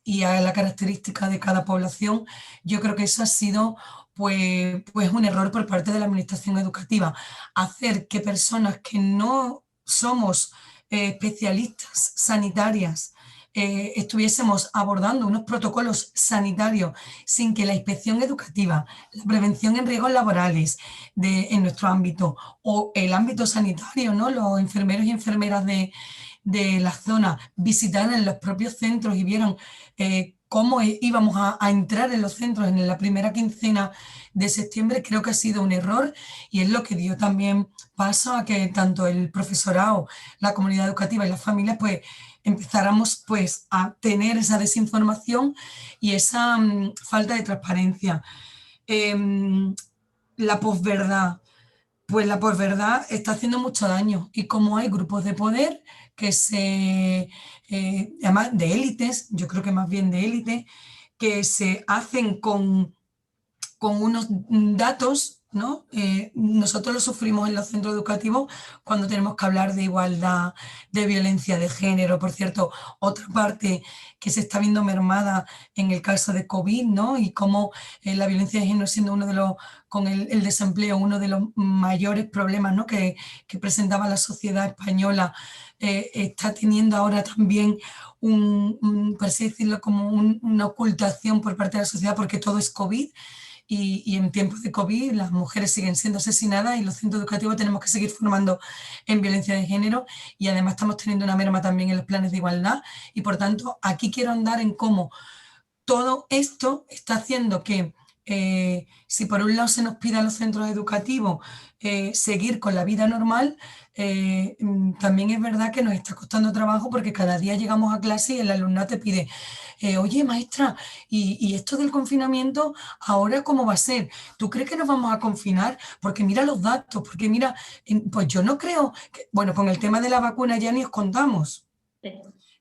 y a la característica de cada población, yo creo que eso ha sido pues un error por parte de la administración educativa. Hacer que personas que no somos especialistas sanitarias estuviésemos abordando unos protocolos sanitarios sin que la inspección educativa, la prevención en riesgos laborales en nuestro ámbito o el ámbito sanitario, ¿no? Los enfermeros y enfermeras de la zona visitaran los propios centros y vieran cómo íbamos a entrar en los centros en la primera quincena de septiembre, creo que ha sido un error y es lo que dio también paso a que tanto el profesorado, la comunidad educativa y las familias pues empezáramos pues a tener esa desinformación y esa falta de transparencia. La posverdad. Pues la posverdad está haciendo mucho daño y como hay grupos de poder que además de élites, yo creo que más bien de élite, que se hacen con unos datos, ¿no? Nosotros lo sufrimos en los centros educativos cuando tenemos que hablar de igualdad, de violencia de género. Por cierto, otra parte que se está viendo mermada en el caso de COVID, ¿no? Y cómo la violencia de género siendo uno de los, con el desempleo, uno de los mayores problemas, ¿no? que presentaba la sociedad española, está teniendo ahora también por así decirlo, como una ocultación por parte de la sociedad porque todo es COVID. Y en tiempos de COVID las mujeres siguen siendo asesinadas y los centros educativos tenemos que seguir formando en violencia de género y además estamos teniendo una merma también en los planes de igualdad y por tanto aquí quiero andar en cómo todo esto está haciendo que si por un lado se nos pide a los centros educativos seguir con la vida normal, también es verdad que nos está costando trabajo porque cada día llegamos a clase y el alumnado te pide oye maestra, ¿y esto del confinamiento ahora cómo va a ser? ¿Tú crees que nos vamos a confinar? Porque mira los datos, porque mira, pues yo no creo, bueno, con el tema de la vacuna ya ni os contamos.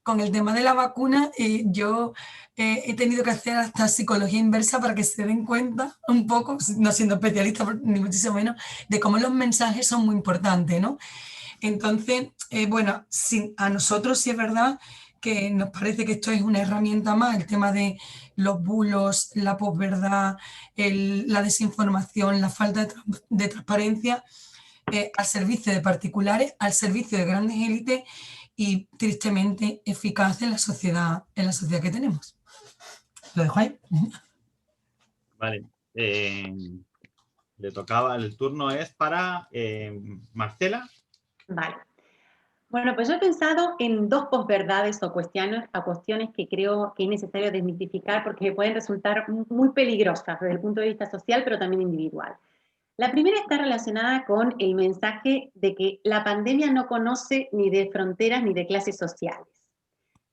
Con el tema de la vacuna, yo he tenido que hacer hasta psicología inversa para que se den cuenta un poco, no siendo especialista ni muchísimo menos, de cómo los mensajes son muy importantes, ¿no? Entonces, bueno, a nosotros sí es verdad que nos parece que esto es una herramienta más, el tema de los bulos, la posverdad, la desinformación, la falta de transparencia, al servicio de particulares, al servicio de grandes élites y tristemente eficaz en la sociedad que tenemos. Lo dejo ahí. Vale. Le tocaba, el turno es para Marcela. Vale. Bueno, pues yo he pensado en dos posverdades o cuestiones que creo que es necesario desmitificar porque pueden resultar muy peligrosas desde el punto de vista social, pero también individual. La primera está relacionada con el mensaje de que la pandemia no conoce ni de fronteras ni de clases sociales.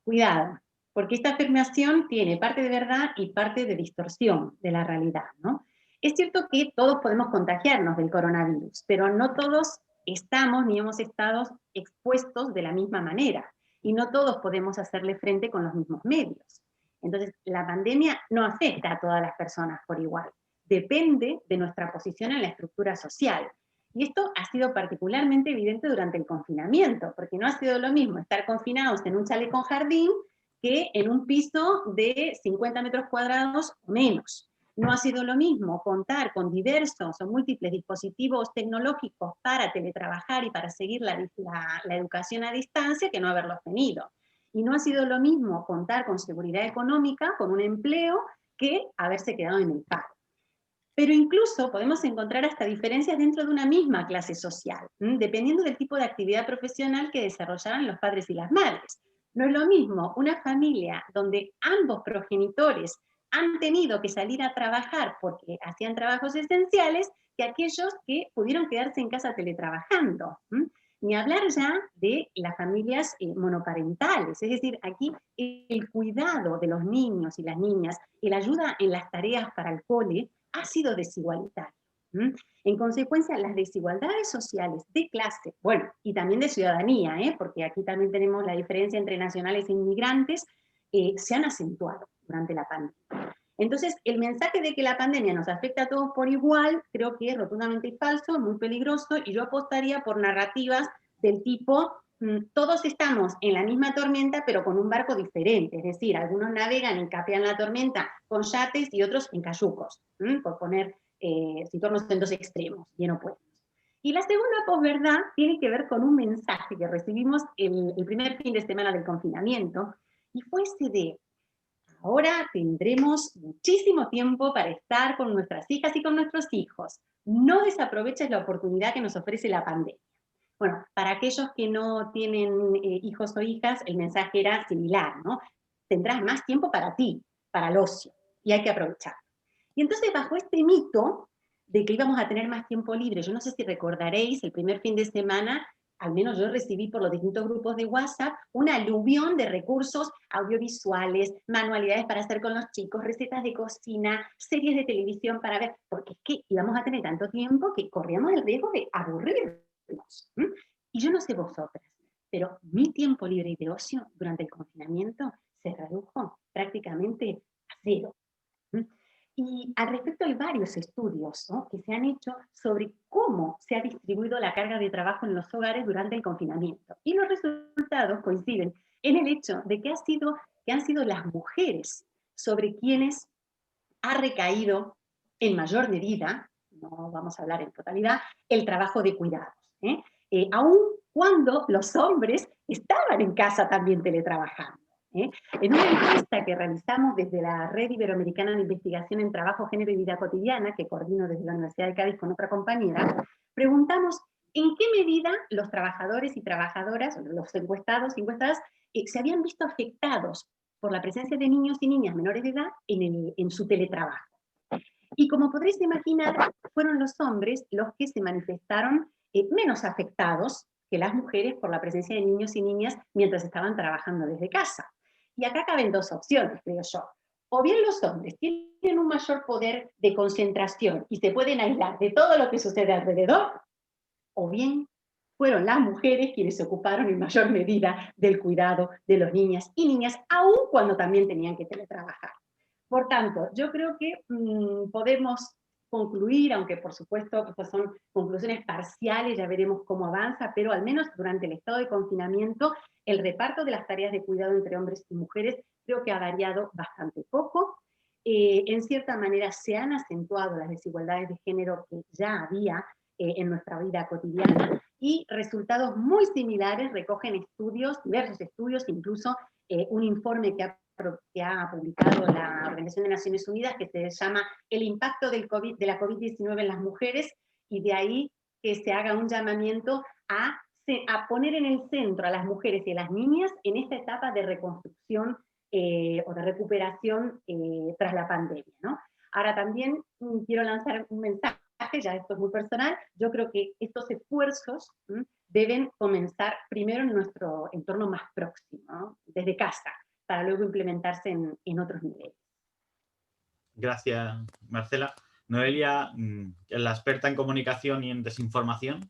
Cuidado, porque esta afirmación tiene parte de verdad y parte de distorsión de la realidad, ¿no? Es cierto que todos podemos contagiarnos del coronavirus, pero no todos estamos ni hemos estado expuestos de la misma manera y no todos podemos hacerle frente con los mismos medios. Entonces, la pandemia no afecta a todas las personas por igual. Depende de nuestra posición en la estructura social. Y esto ha sido particularmente evidente durante el confinamiento, porque no ha sido lo mismo estar confinados en un chalet con jardín que en un piso de 50 metros cuadrados o menos. No ha sido lo mismo contar con diversos o múltiples dispositivos tecnológicos para teletrabajar y para seguir la educación a distancia que no haberlos tenido. Y no ha sido lo mismo contar con seguridad económica, con un empleo, que haberse quedado en el paro. Pero incluso podemos encontrar hasta diferencias dentro de una misma clase social, dependiendo del tipo de actividad profesional que desarrollaran los padres y las madres. No es lo mismo una familia donde ambos progenitores han tenido que salir a trabajar porque hacían trabajos esenciales que aquellos que pudieron quedarse en casa teletrabajando. Ni hablar ya de las familias monoparentales, es decir, aquí el cuidado de los niños y las niñas y la ayuda en las tareas para el cole ha sido desigualitario. En consecuencia, las desigualdades sociales de clase, bueno, y también de ciudadanía, porque aquí también tenemos la diferencia entre nacionales e inmigrantes, se han acentuado durante la pandemia. Entonces, el mensaje de que la pandemia nos afecta a todos por igual, creo que es rotundamente falso, muy peligroso, y yo apostaría por narrativas del tipo, todos estamos en la misma tormenta, pero con un barco diferente, es decir, algunos navegan y capean la tormenta con yates y otros en cayucos, por poner, situarnos en dos extremos, bien opuestos. Y la segunda posverdad tiene que ver con un mensaje que recibimos el primer fin de semana del confinamiento, y fue ese de: ahora tendremos muchísimo tiempo para estar con nuestras hijas y con nuestros hijos. No desaproveches la oportunidad que nos ofrece la pandemia. Bueno, para aquellos que no tienen hijos o hijas, el mensaje era similar, ¿no? Tendrás más tiempo para ti, para el ocio, y hay que aprovecharlo. Y entonces, bajo este mito de que íbamos a tener más tiempo libre, yo no sé si recordaréis, el primer fin de semana, al menos yo recibí por los distintos grupos de WhatsApp, una aluvión de recursos audiovisuales, manualidades para hacer con los chicos, recetas de cocina, series de televisión para ver, porque es que íbamos a tener tanto tiempo que corríamos el riesgo de aburrirnos. Y yo no sé vosotras, pero mi tiempo libre y de ocio durante el confinamiento se redujo prácticamente a cero. Y al respecto hay varios estudios, ¿no?, que se han hecho sobre cómo se ha distribuido la carga de trabajo en los hogares durante el confinamiento. Y los resultados coinciden en el hecho de que han sido las mujeres sobre quienes ha recaído en mayor medida, no vamos a hablar en totalidad, el trabajo de cuidados. Aun cuando los hombres estaban en casa también teletrabajando. En una encuesta que realizamos desde la Red Iberoamericana de Investigación en Trabajo, Género y Vida Cotidiana, que coordino desde la Universidad de Cádiz con otra compañera, preguntamos en qué medida los trabajadores y trabajadoras, los encuestados y encuestadas, se habían visto afectados por la presencia de niños y niñas menores de edad en su teletrabajo. Y como podréis imaginar, fueron los hombres los que se manifestaron menos afectados que las mujeres por la presencia de niños y niñas mientras estaban trabajando desde casa. Y acá caben dos opciones, creo yo. O bien los hombres tienen un mayor poder de concentración y se pueden aislar de todo lo que sucede alrededor, o bien fueron las mujeres quienes se ocuparon en mayor medida del cuidado de los niñas y niñas, aun cuando también tenían que teletrabajar. Por tanto, yo creo que podemos concluir, aunque por supuesto estas son conclusiones parciales, ya veremos cómo avanza, pero al menos durante el estado de confinamiento, el reparto de las tareas de cuidado entre hombres y mujeres creo que ha variado bastante poco. En cierta manera se han acentuado las desigualdades de género que ya había en nuestra vida cotidiana, y resultados muy similares recogen estudios, diversos estudios, incluso un informe que ha publicado la Organización de Naciones Unidas, que se llama El impacto de la COVID-19 en las mujeres, y de ahí que se haga un llamamiento a poner en el centro a las mujeres y a las niñas en esta etapa de reconstrucción o de recuperación tras la pandemia, ¿no? Ahora también quiero lanzar un mensaje, ya esto es muy personal. Yo creo que estos esfuerzos deben comenzar primero en nuestro entorno más próximo, ¿no? Desde casa, para luego implementarse en otros niveles. Gracias, Marcela. Noelia, la experta en comunicación y en desinformación.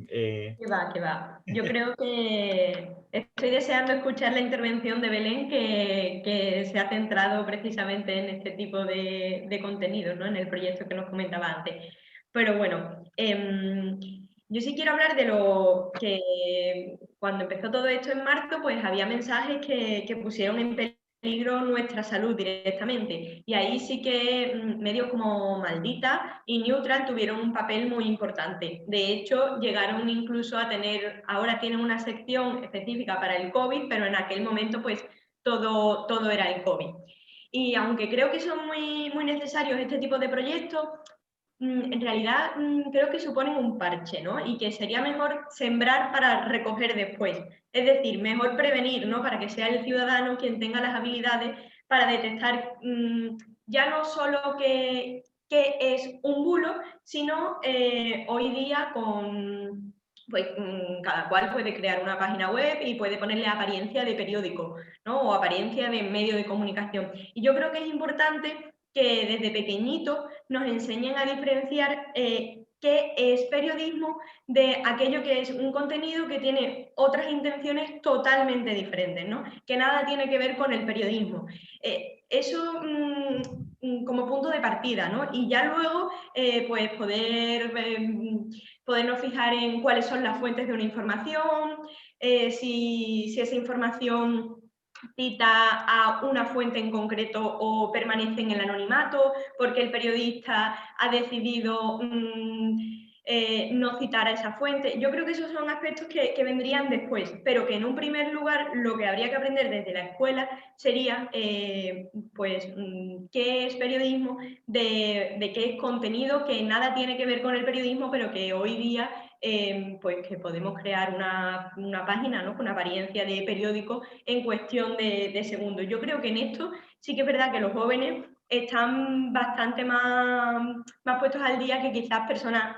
Que va. Yo creo que estoy deseando escuchar la intervención de Belén, que se ha centrado precisamente en este tipo de contenidos, ¿no? En el proyecto que nos comentaba antes. Pero bueno, yo sí quiero hablar de lo que cuando empezó todo esto en marzo, pues había mensajes que pusieron en peligro nuestra salud directamente. Y ahí sí que medios como Maldita y Neutral tuvieron un papel muy importante. De hecho, llegaron incluso a tener, ahora tienen una sección específica para el COVID, pero en aquel momento pues todo era el COVID. Y aunque creo que son muy necesarios este tipo de proyectos, en realidad creo que suponen un parche, ¿no? Y que sería mejor sembrar para recoger después. Es decir, mejor prevenir, ¿no? Para que sea el ciudadano quien tenga las habilidades para detectar ya no solo qué es un bulo, sino hoy día pues cada cual puede crear una página web y puede ponerle apariencia de periódico, ¿no? O apariencia de medio de comunicación. Y yo creo que es importante que desde pequeñito nos enseñen a diferenciar qué es periodismo de aquello que es un contenido que tiene otras intenciones totalmente diferentes, ¿no? Que nada tiene que ver con el periodismo. Eso como punto de partida, ¿no? Y ya luego pues podernos fijar en cuáles son las fuentes de una información, si esa información cita a una fuente en concreto o permanece en el anonimato, porque el periodista ha decidido no citar a esa fuente. Yo creo que esos son aspectos que vendrían después, pero que en un primer lugar lo que habría que aprender desde la escuela sería pues qué es periodismo, de qué es contenido, que nada tiene que ver con el periodismo, pero que hoy día pues que podemos crear una página, ¿no? Con apariencia de periódico en cuestión de segundos. Yo creo que en esto sí que es verdad que los jóvenes están bastante más puestos al día que quizás personas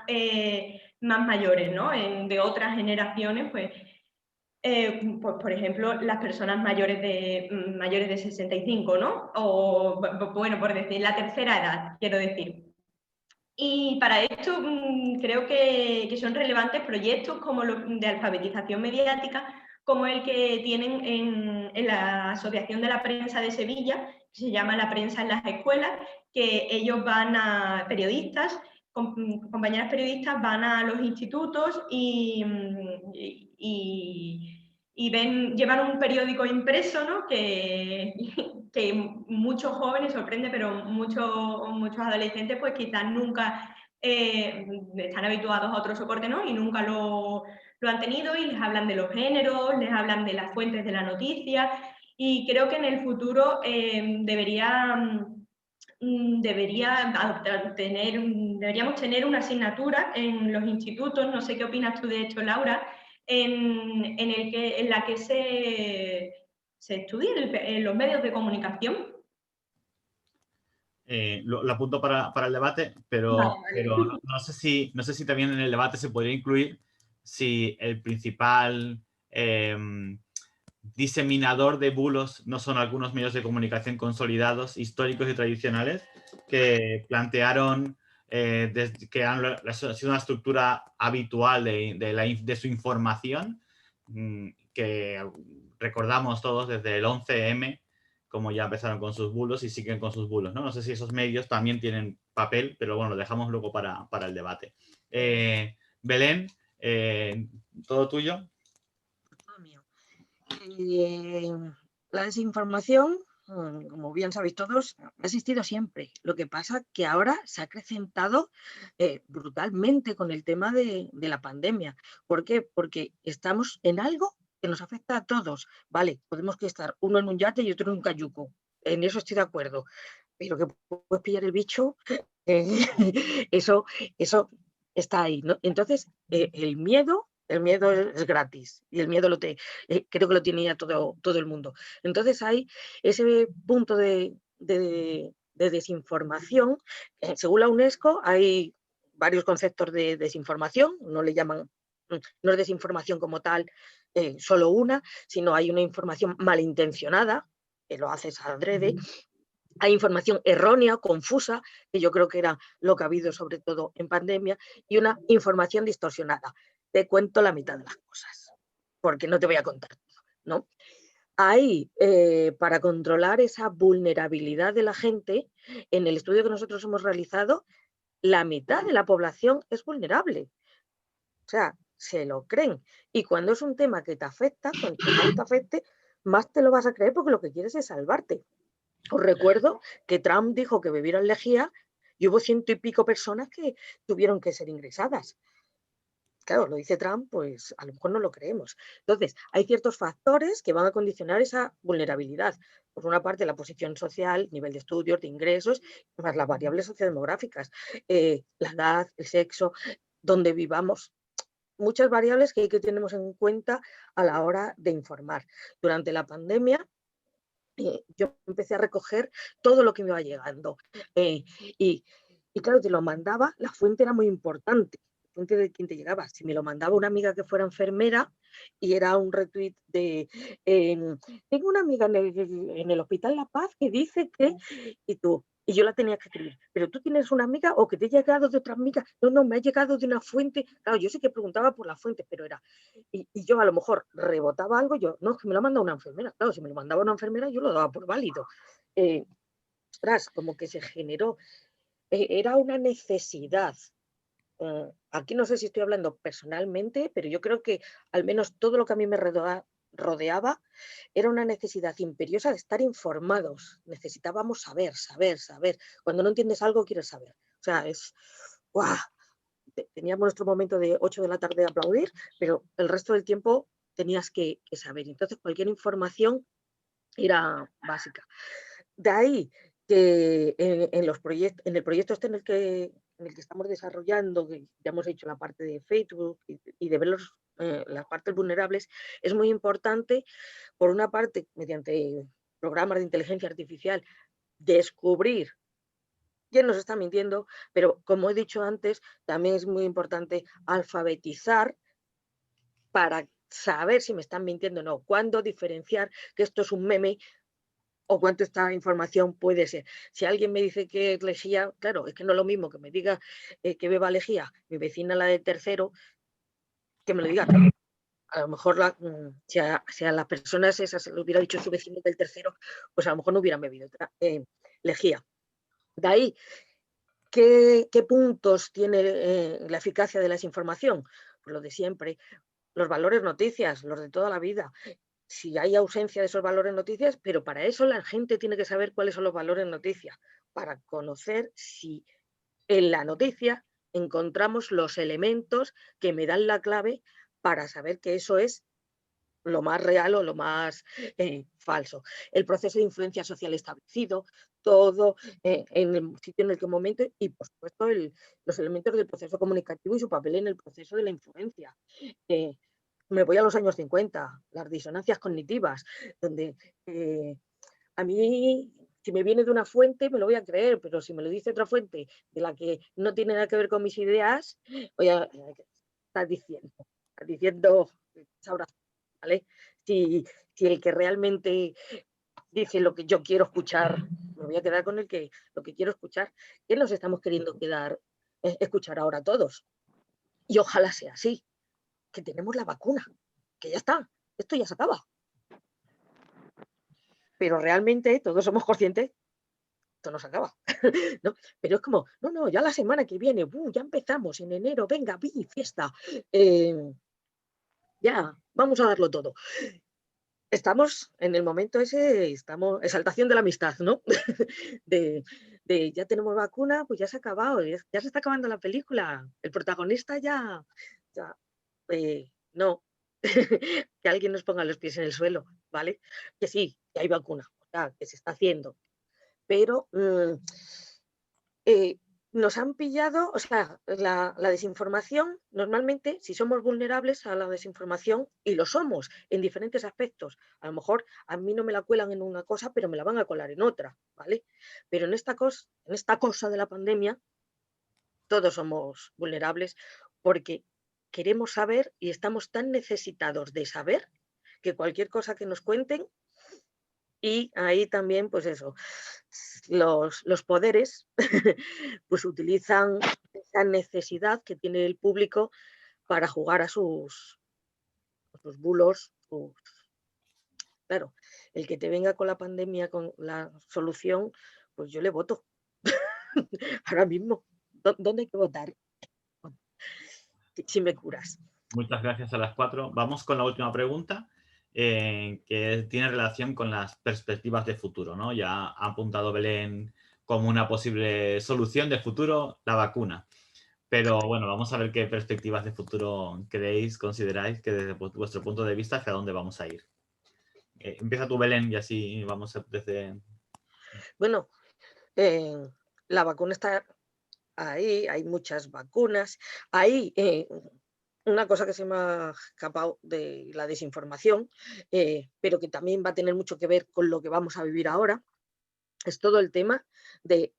más mayores, ¿no? De otras generaciones, pues, por ejemplo, las personas mayores de 65, ¿no? O, bueno, por decir, la tercera edad, quiero decir. Y para esto creo que son relevantes proyectos como los de alfabetización mediática, como el que tienen en la Asociación de la Prensa de Sevilla, que se llama La Prensa en las Escuelas, que ellos van a periodistas, compañeras periodistas van a los institutos y llevan un periódico impreso, ¿no? que muchos jóvenes sorprende, pero muchos adolescentes pues quizás nunca están habituados a otro soporte, ¿no? Y nunca lo han tenido, y les hablan de los géneros, les hablan de las fuentes de la noticia, y creo que en el futuro deberíamos tener una asignatura en los institutos, no sé qué opinas tú de esto, Laura, en la que se estudien los medios de comunicación. Lo apunto para el debate, pero no sé si también en el debate se podría incluir si el principal diseminador de bulos no son algunos medios de comunicación consolidados, históricos y tradicionales que plantearon que ha sido una estructura habitual de su información, que recordamos todos desde el 11M, como ya empezaron con sus bulos y siguen con sus bulos, ¿no? No sé si esos medios también tienen papel, pero bueno, lo dejamos luego para el debate. Belén, todo tuyo. Todo mío. La desinformación, como bien sabéis todos, ha existido siempre. Lo que pasa que ahora se ha acrecentado brutalmente con el tema de la pandemia. ¿Por qué? Porque estamos en algo que nos afecta a todos. Vale, podemos estar uno en un yate y otro en un cayuco. En eso estoy de acuerdo. Pero que puedes pillar el bicho, eso está ahí, ¿no? Entonces, el miedo es gratis y el miedo creo que lo tiene ya todo el mundo. Entonces hay ese punto de desinformación. Según la UNESCO hay varios conceptos de desinformación, no le llaman, no es desinformación como tal, solo una, sino hay una información malintencionada, que lo haces adrede. Hay información errónea, confusa, que yo creo que era lo que ha habido sobre todo en pandemia, y una información distorsionada. Te cuento la mitad de las cosas, porque no te voy a contar todo, ¿no? Ahí, para controlar esa vulnerabilidad de la gente, en el estudio que nosotros hemos realizado, la mitad de la población es vulnerable. O sea, se lo creen. Y cuando es un tema que te afecta, cuanto más te afecte, más te lo vas a creer porque lo que quieres es salvarte. Os recuerdo que Trump dijo que bebieran lejía y hubo 100 y pico personas que tuvieron que ser ingresadas. Claro, lo dice Trump, pues a lo mejor no lo creemos. Entonces, hay ciertos factores que van a condicionar esa vulnerabilidad. Por una parte, la posición social, nivel de estudios, de ingresos, más las variables sociodemográficas, la edad, el sexo, donde vivamos. Muchas variables que tenemos en cuenta a la hora de informar. Durante la pandemia, yo empecé a recoger todo lo que me iba llegando. Y claro, te lo mandaba, la fuente era muy importante, la fuente de quien te llegaba. Si me lo mandaba una amiga que fuera enfermera y era un retweet de tengo una amiga en el Hospital La Paz que dice que, y yo la tenía que escribir, pero tú tienes una amiga o que te ha llegado de otra amiga. No, me ha llegado de una fuente. Claro, yo sé que preguntaba por la fuente, pero era, y yo a lo mejor rebotaba algo, yo, no, es que me lo ha mandado una enfermera. Claro, si me lo mandaba una enfermera, yo lo daba por válido. Ostras, como que se generó, era una necesidad. Aquí no sé si estoy hablando personalmente, pero yo creo que al menos todo lo que a mí me rodeaba era una necesidad imperiosa de estar informados. Necesitábamos saber. Cuando no entiendes algo, quieres saber. O sea, ¡guau! Teníamos nuestro momento de 8 de la tarde de aplaudir, pero el resto del tiempo tenías que saber. Entonces, cualquier información era básica. De ahí que en el proyecto este en el que estamos desarrollando, que ya hemos hecho la parte de Facebook y de ver las partes vulnerables, es muy importante, por una parte, mediante programas de inteligencia artificial, descubrir quién nos está mintiendo, pero como he dicho antes, también es muy importante alfabetizar para saber si me están mintiendo o no, cuándo diferenciar que esto es un meme o cuánto esta información puede ser. Si alguien me dice que es lejía, claro, es que no es lo mismo que me diga que beba lejía mi vecina, la del tercero, que me lo diga. A lo mejor si a las personas esas le hubiera dicho su vecino del tercero, pues a lo mejor no hubieran bebido lejía. De ahí, ¿qué puntos tiene la eficacia de la desinformación? Pues lo de siempre, los valores noticias, los de toda la vida. Si hay ausencia de esos valores noticias, pero para eso la gente tiene que saber cuáles son los valores noticias, para conocer si en la noticia encontramos los elementos que me dan la clave para saber que eso es lo más real o lo más falso. El proceso de influencia social establecido, todo en el sitio en el que momento y, por supuesto, los elementos del proceso comunicativo y su papel en el proceso de la influencia. Me voy a los años 50, las disonancias cognitivas, donde a mí, si me viene de una fuente, me lo voy a creer, pero si me lo dice otra fuente de la que no tiene nada que ver con mis ideas, estás diciendo, sabrás, ¿vale? Si el que realmente dice lo que yo quiero escuchar, me voy a quedar con lo que quiero escuchar. ¿Qué nos estamos queriendo escuchar ahora todos? Y ojalá sea así, que tenemos la vacuna, que ya está, esto ya se acaba. Pero realmente todos somos conscientes, esto no se acaba, ¿no? Pero es como, no, ya la semana que viene, ya empezamos en enero, venga, fiesta, ya, vamos a darlo todo. Estamos en el momento ese, exaltación de la amistad, ¿no? de ya tenemos vacuna, pues ya se ha acabado, ya se está acabando la película, el protagonista ya no, que alguien nos ponga los pies en el suelo, ¿vale? Que sí, que hay vacuna, o sea, que se está haciendo, pero nos han pillado, o sea, la desinformación, normalmente, si somos vulnerables a la desinformación, y lo somos en diferentes aspectos, a lo mejor a mí no me la cuelan en una cosa, pero me la van a colar en otra, ¿vale? Pero en esta cosa de la pandemia, todos somos vulnerables porque queremos saber y estamos tan necesitados de saber que cualquier cosa que nos cuenten, y ahí también, pues eso, los poderes pues utilizan esa necesidad que tiene el público para jugar a sus bulos. Claro, el que te venga con la pandemia, con la solución, pues yo le voto. Ahora mismo, ¿dónde hay que votar? Si me curas. Muchas gracias a las 4. Vamos con la última pregunta, que tiene relación con las perspectivas de futuro, ¿no? Ya ha apuntado Belén como una posible solución de futuro la vacuna. Pero bueno, vamos a ver qué perspectivas de futuro consideráis que desde vuestro punto de vista hacia dónde vamos a ir. Empieza tú, Belén, y así vamos desde... Bueno, la vacuna está ahí, hay muchas vacunas. Hay una cosa que se me ha escapado de la desinformación, pero que también va a tener mucho que ver con lo que vamos a vivir ahora, es todo el tema de...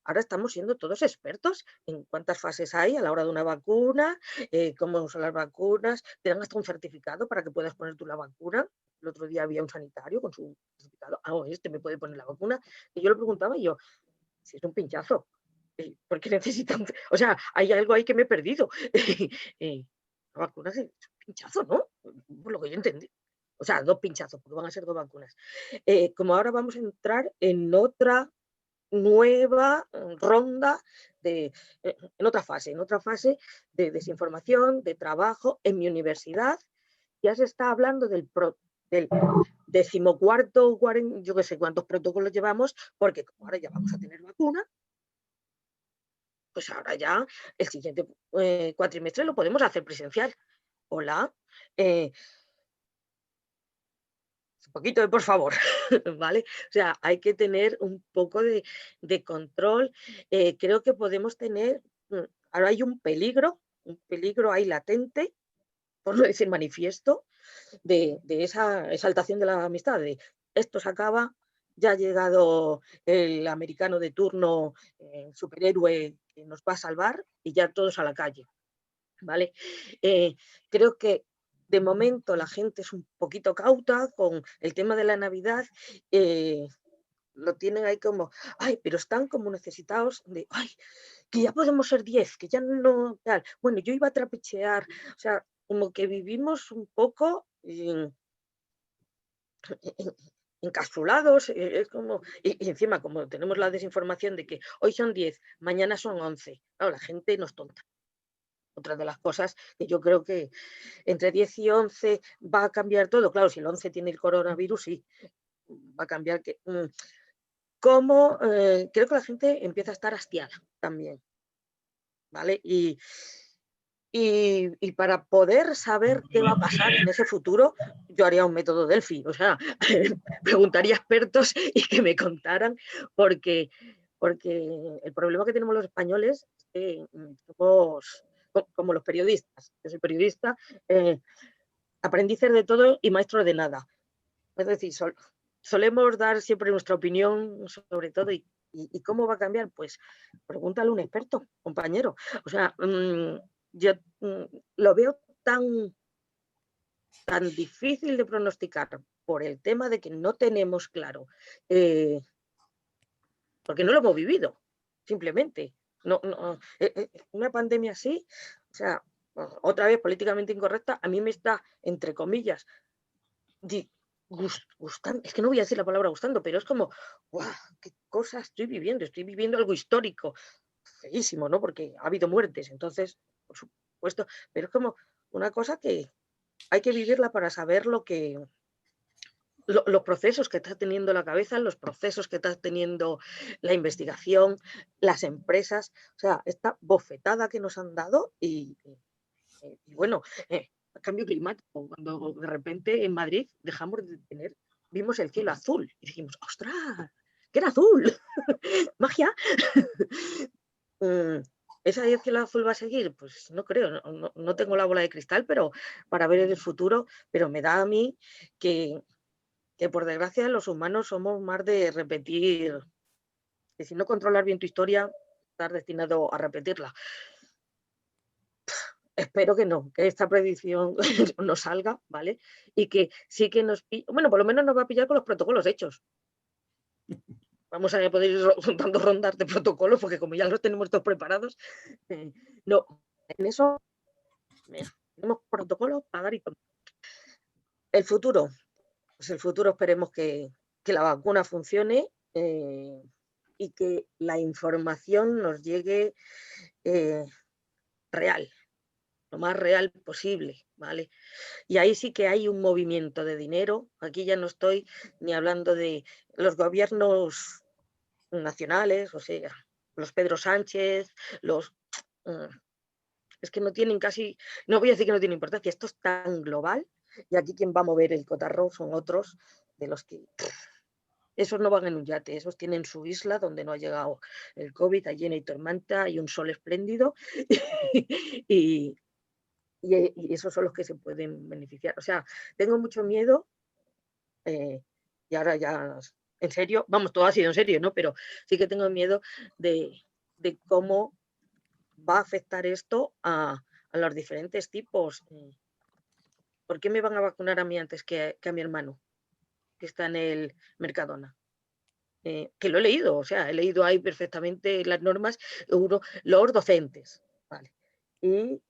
ahora estamos siendo todos expertos en cuántas fases hay a la hora de una vacuna, cómo son las vacunas, te dan hasta un certificado para que puedas poner tú la vacuna. El otro día había un sanitario con su certificado, este me puede poner la vacuna, y yo le preguntaba, y yo, si es un pinchazo, ¿por qué necesitan? O sea, hay algo ahí que me he perdido. La vacuna es un pinchazo, ¿no? Por lo que yo entendí. O sea, 2 pinchazos, porque van a ser 2 vacunas. Como ahora vamos a entrar en otra nueva ronda en otra fase de desinformación, de trabajo. En mi universidad ya se está hablando del 14º, yo qué sé cuántos protocolos llevamos, porque como ahora ya vamos a tener vacuna, pues ahora ya el siguiente cuatrimestre lo podemos hacer presencial. Hola, un poquito de por favor, ¿vale? O sea, hay que tener un poco de control. Creo que podemos tener, ahora hay un peligro ahí latente, por no decir manifiesto, de esa exaltación de la amistad, de esto se acaba, ya ha llegado el americano de turno, superhéroe que nos va a salvar, y ya todos a la calle, ¿vale? Creo que de momento la gente es un poquito cauta con el tema de la Navidad, lo tienen ahí como, pero están como necesitados de, que ya podemos ser 10, que ya no tal. Bueno, yo iba a trapichear, o sea, como que vivimos un poco encapsulados, es como, y encima como tenemos la desinformación de que hoy son 10, mañana son 11, claro, la gente no es tonta. Otra de las cosas que yo creo que entre 10 y 11 va a cambiar todo, claro, si el 11 tiene el coronavirus, sí, va a cambiar. Creo que la gente empieza a estar hastiada también, ¿vale? Y para poder saber qué va a pasar en ese futuro, yo haría un método Delphi, o sea, preguntaría a expertos y que me contaran, porque el problema que tenemos los españoles es que somos como los periodistas. Yo soy periodista, aprendices de todo y maestros de nada. Es decir, solemos dar siempre nuestra opinión sobre todo, y cómo va a cambiar, pues pregúntale a un experto, compañero. O sea, yo lo veo tan tan difícil de pronosticar por el tema de que no tenemos claro, porque no lo hemos vivido, simplemente. Una pandemia así, o sea, otra vez políticamente incorrecta, a mí me está, entre comillas, gustando, es que no voy a decir la palabra gustando, pero es como, ¡guau! ¿Qué cosa estoy viviendo? Estoy viviendo algo histórico, feísimo, ¿no? Porque ha habido muertes, entonces, por supuesto, pero es como una cosa que hay que vivirla para saber los procesos que está teniendo la cabeza, los procesos que está teniendo la investigación, las empresas, o sea, esta bofetada que nos han dado y bueno, cambio climático, cuando de repente en Madrid vimos el cielo azul y dijimos, ¡ostras! ¡Que era azul! ¡Magia! ¿Esa el cielo azul va a seguir? Pues no creo, no tengo la bola de cristal, pero para ver el futuro, pero me da a mí que por desgracia los humanos somos más de repetir, que si no controlas bien tu historia, estás destinado a repetirla. Espero que no, que esta predicción no salga, ¿vale? Y que sí que bueno, por lo menos nos va a pillar con los protocolos hechos. Vamos a poder ir dando rondas de protocolos, porque como ya los tenemos todos preparados, no, en eso tenemos protocolos para dar y tomar. El futuro, pues el futuro esperemos que la vacuna funcione y que la información nos llegue real, lo más real posible, ¿vale? Y ahí sí que hay un movimiento de dinero. Aquí ya no estoy ni hablando de los gobiernos nacionales, o sea, los Pedro Sánchez, es que no tienen casi, no voy a decir que no tiene importancia, esto es tan global y aquí quien va a mover el cotarro son otros de los que... Esos no van en un yate, esos tienen su isla donde no ha llegado el COVID, allí no hay tormenta, hay un sol espléndido y esos son los que se pueden beneficiar. O sea, tengo mucho miedo, y ahora ya en serio, vamos, todo ha sido en serio, ¿no? Pero sí que tengo miedo de cómo va a afectar esto a los diferentes tipos. ¿Por qué me van a vacunar a mí antes que a mi hermano, que está en el Mercadona? Que lo he leído, o sea, he leído ahí perfectamente las normas, los docentes, ¿vale? Y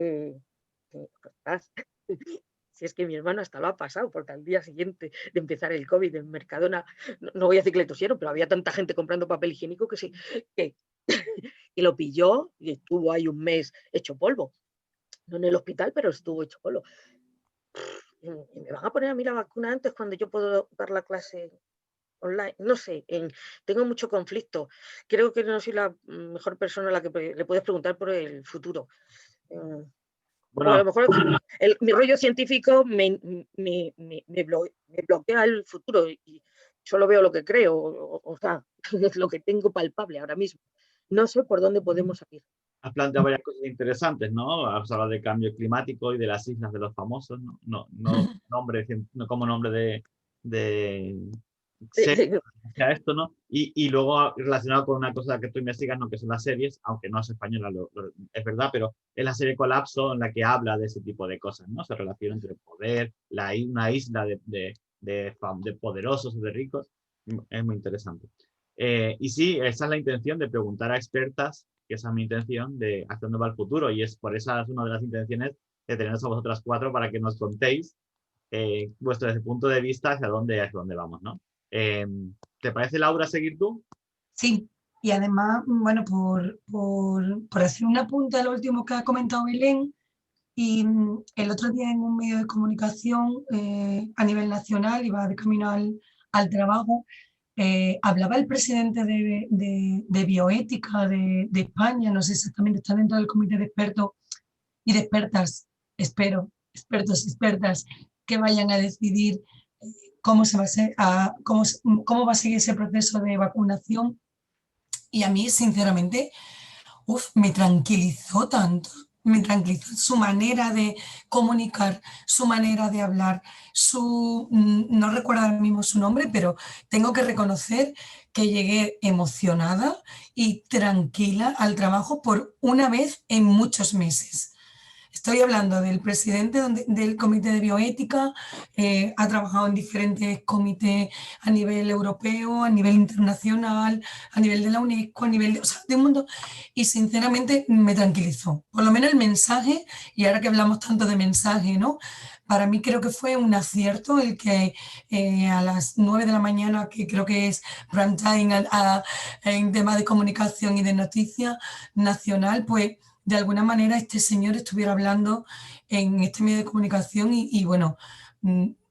si es que mi hermano hasta lo ha pasado, porque al día siguiente de empezar el COVID en Mercadona, no voy a decir que le tosieron, pero había tanta gente comprando papel higiénico que sí, que lo pilló y estuvo ahí un mes hecho polvo. No en el hospital, pero estuvo hecho polvo. Y me van a poner a mí la vacuna antes cuando yo puedo dar la clase online, no sé, tengo mucho conflicto. Creo que no soy la mejor persona a la que le puedes preguntar por el futuro. Bueno, a lo mejor mi rollo científico me bloquea el futuro y solo veo lo que creo, o sea, es lo que tengo palpable ahora mismo. No sé por dónde podemos salir. Has planteado varias cosas interesantes, ¿no? Has hablado de cambio climático y de las islas de los famosos, ¿no? No como nombre de esto, ¿no? Y luego relacionado con una cosa que tú investigas, ¿no? Que son las series, aunque no es española, es verdad, pero es la serie Colapso en la que habla de ese tipo de cosas, ¿no? Se relaciona entre el poder, una isla de poderosos o de ricos. Es muy interesante. Y sí, esa es la intención de preguntar a expertas, que esa es mi intención de hacia dónde va el futuro, y es por esa es una de las intenciones de teneros a vosotras cuatro para que nos contéis vuestro punto de vista hacia dónde vamos, ¿no? ¿Te parece, Laura, seguir tú? Sí, y además, bueno, por hacer un apunte a lo último que ha comentado Belén, y el otro día en un medio de comunicación a nivel nacional, iba de camino al trabajo, hablaba el presidente de bioética de España, no sé exactamente, está dentro del comité de expertos y de expertas, expertos y expertas que vayan a decidir cómo va a seguir ese proceso de vacunación. Y a mí, sinceramente, me tranquilizó tanto, me tranquilizó su manera de comunicar, su manera de hablar, no recuerdo ahora mismo su nombre, pero tengo que reconocer que llegué emocionada y tranquila al trabajo por una vez en muchos meses. Estoy hablando del presidente del Comité de Bioética, ha trabajado en diferentes comités a nivel europeo, a nivel internacional, a nivel de la UNESCO, a nivel o sea, de un mundo, y sinceramente me tranquilizó. Por lo menos el mensaje, y ahora que hablamos tanto de mensaje, ¿no? Para mí creo que fue un acierto el que a las 9 de la mañana, que creo que es prime time en temas de comunicación y de noticia nacional, pues de alguna manera este señor estuviera hablando en este medio de comunicación y bueno,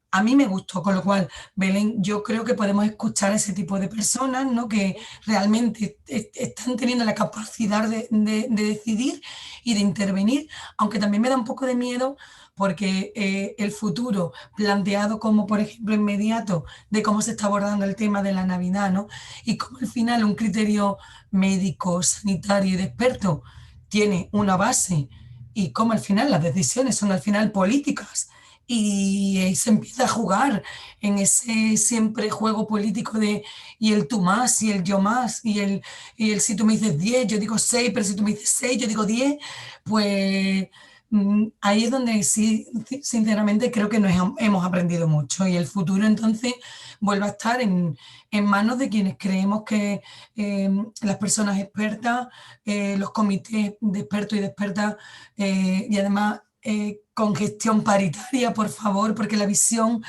a mí me gustó, con lo cual, Belén, yo creo que podemos escuchar a ese tipo de personas, ¿no? Que realmente están teniendo la capacidad de decidir y de intervenir, aunque también me da un poco de miedo porque el futuro planteado como, por ejemplo, inmediato de cómo se está abordando el tema de la Navidad, ¿no? Y cómo al final un criterio médico, sanitario y de experto tiene una base y cómo al final las decisiones son al final políticas y se empieza a jugar en ese siempre juego político de y el tú más y el yo más y el si tú me dices 10, yo digo 6, pero si tú me dices 6, yo digo 10, pues ahí es donde sí, sinceramente creo que nos hemos aprendido mucho y el futuro entonces vuelve a estar en manos de quienes creemos que las personas expertas, los comités de expertos y de expertas y además con gestión paritaria, por favor, porque la visión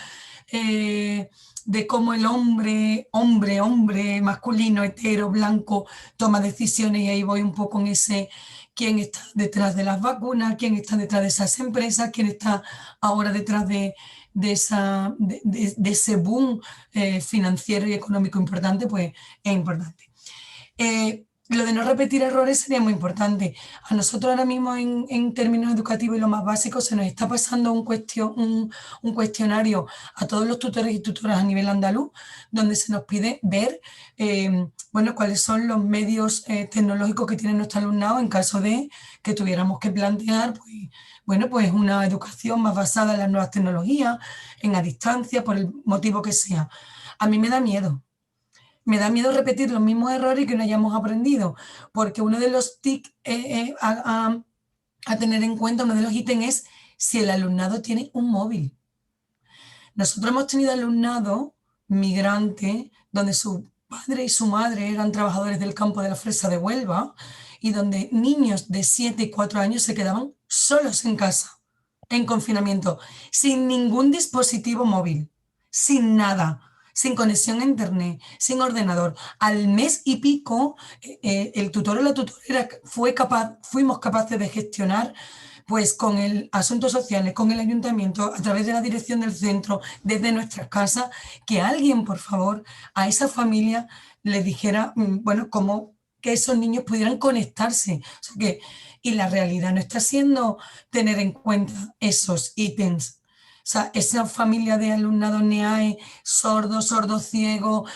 de cómo el hombre, masculino, hetero, blanco, toma decisiones, y ahí voy un poco en ese, quién está detrás de las vacunas, quién está detrás de esas empresas, quién está ahora detrás de ese boom financiero y económico importante, pues es importante. Lo de no repetir errores sería muy importante. A nosotros ahora mismo en términos educativos y lo más básico se nos está pasando un cuestionario a todos los tutores y tutoras a nivel andaluz, donde se nos pide ver bueno, cuáles son los medios tecnológicos que tiene nuestro alumnado en caso de que tuviéramos que plantear pues, bueno, pues una educación más basada en las nuevas tecnologías, en a distancia, por el motivo que sea. A mí me da miedo. Me da miedo repetir los mismos errores que no hayamos aprendido, porque uno de los TIC a tener en cuenta, uno de los ítems es si el alumnado tiene un móvil. Nosotros hemos tenido alumnado migrante donde su padre y su madre eran trabajadores del campo de la fresa de Huelva y donde niños de 7 y 4 años se quedaban solos en casa, en confinamiento, sin ningún dispositivo móvil, sin nada, sin conexión a internet, sin ordenador. Al mes y pico, el tutor o la tutora fuimos capaces de gestionar pues con el asuntos sociales, con el ayuntamiento, a través de la dirección del centro, desde nuestras casas, que alguien, por favor, a esa familia le dijera, bueno, cómo que esos niños pudieran conectarse. O sea que, y la realidad no está siendo tener en cuenta esos ítems. O sea, esa familia de alumnado NEAE, sordo ciego,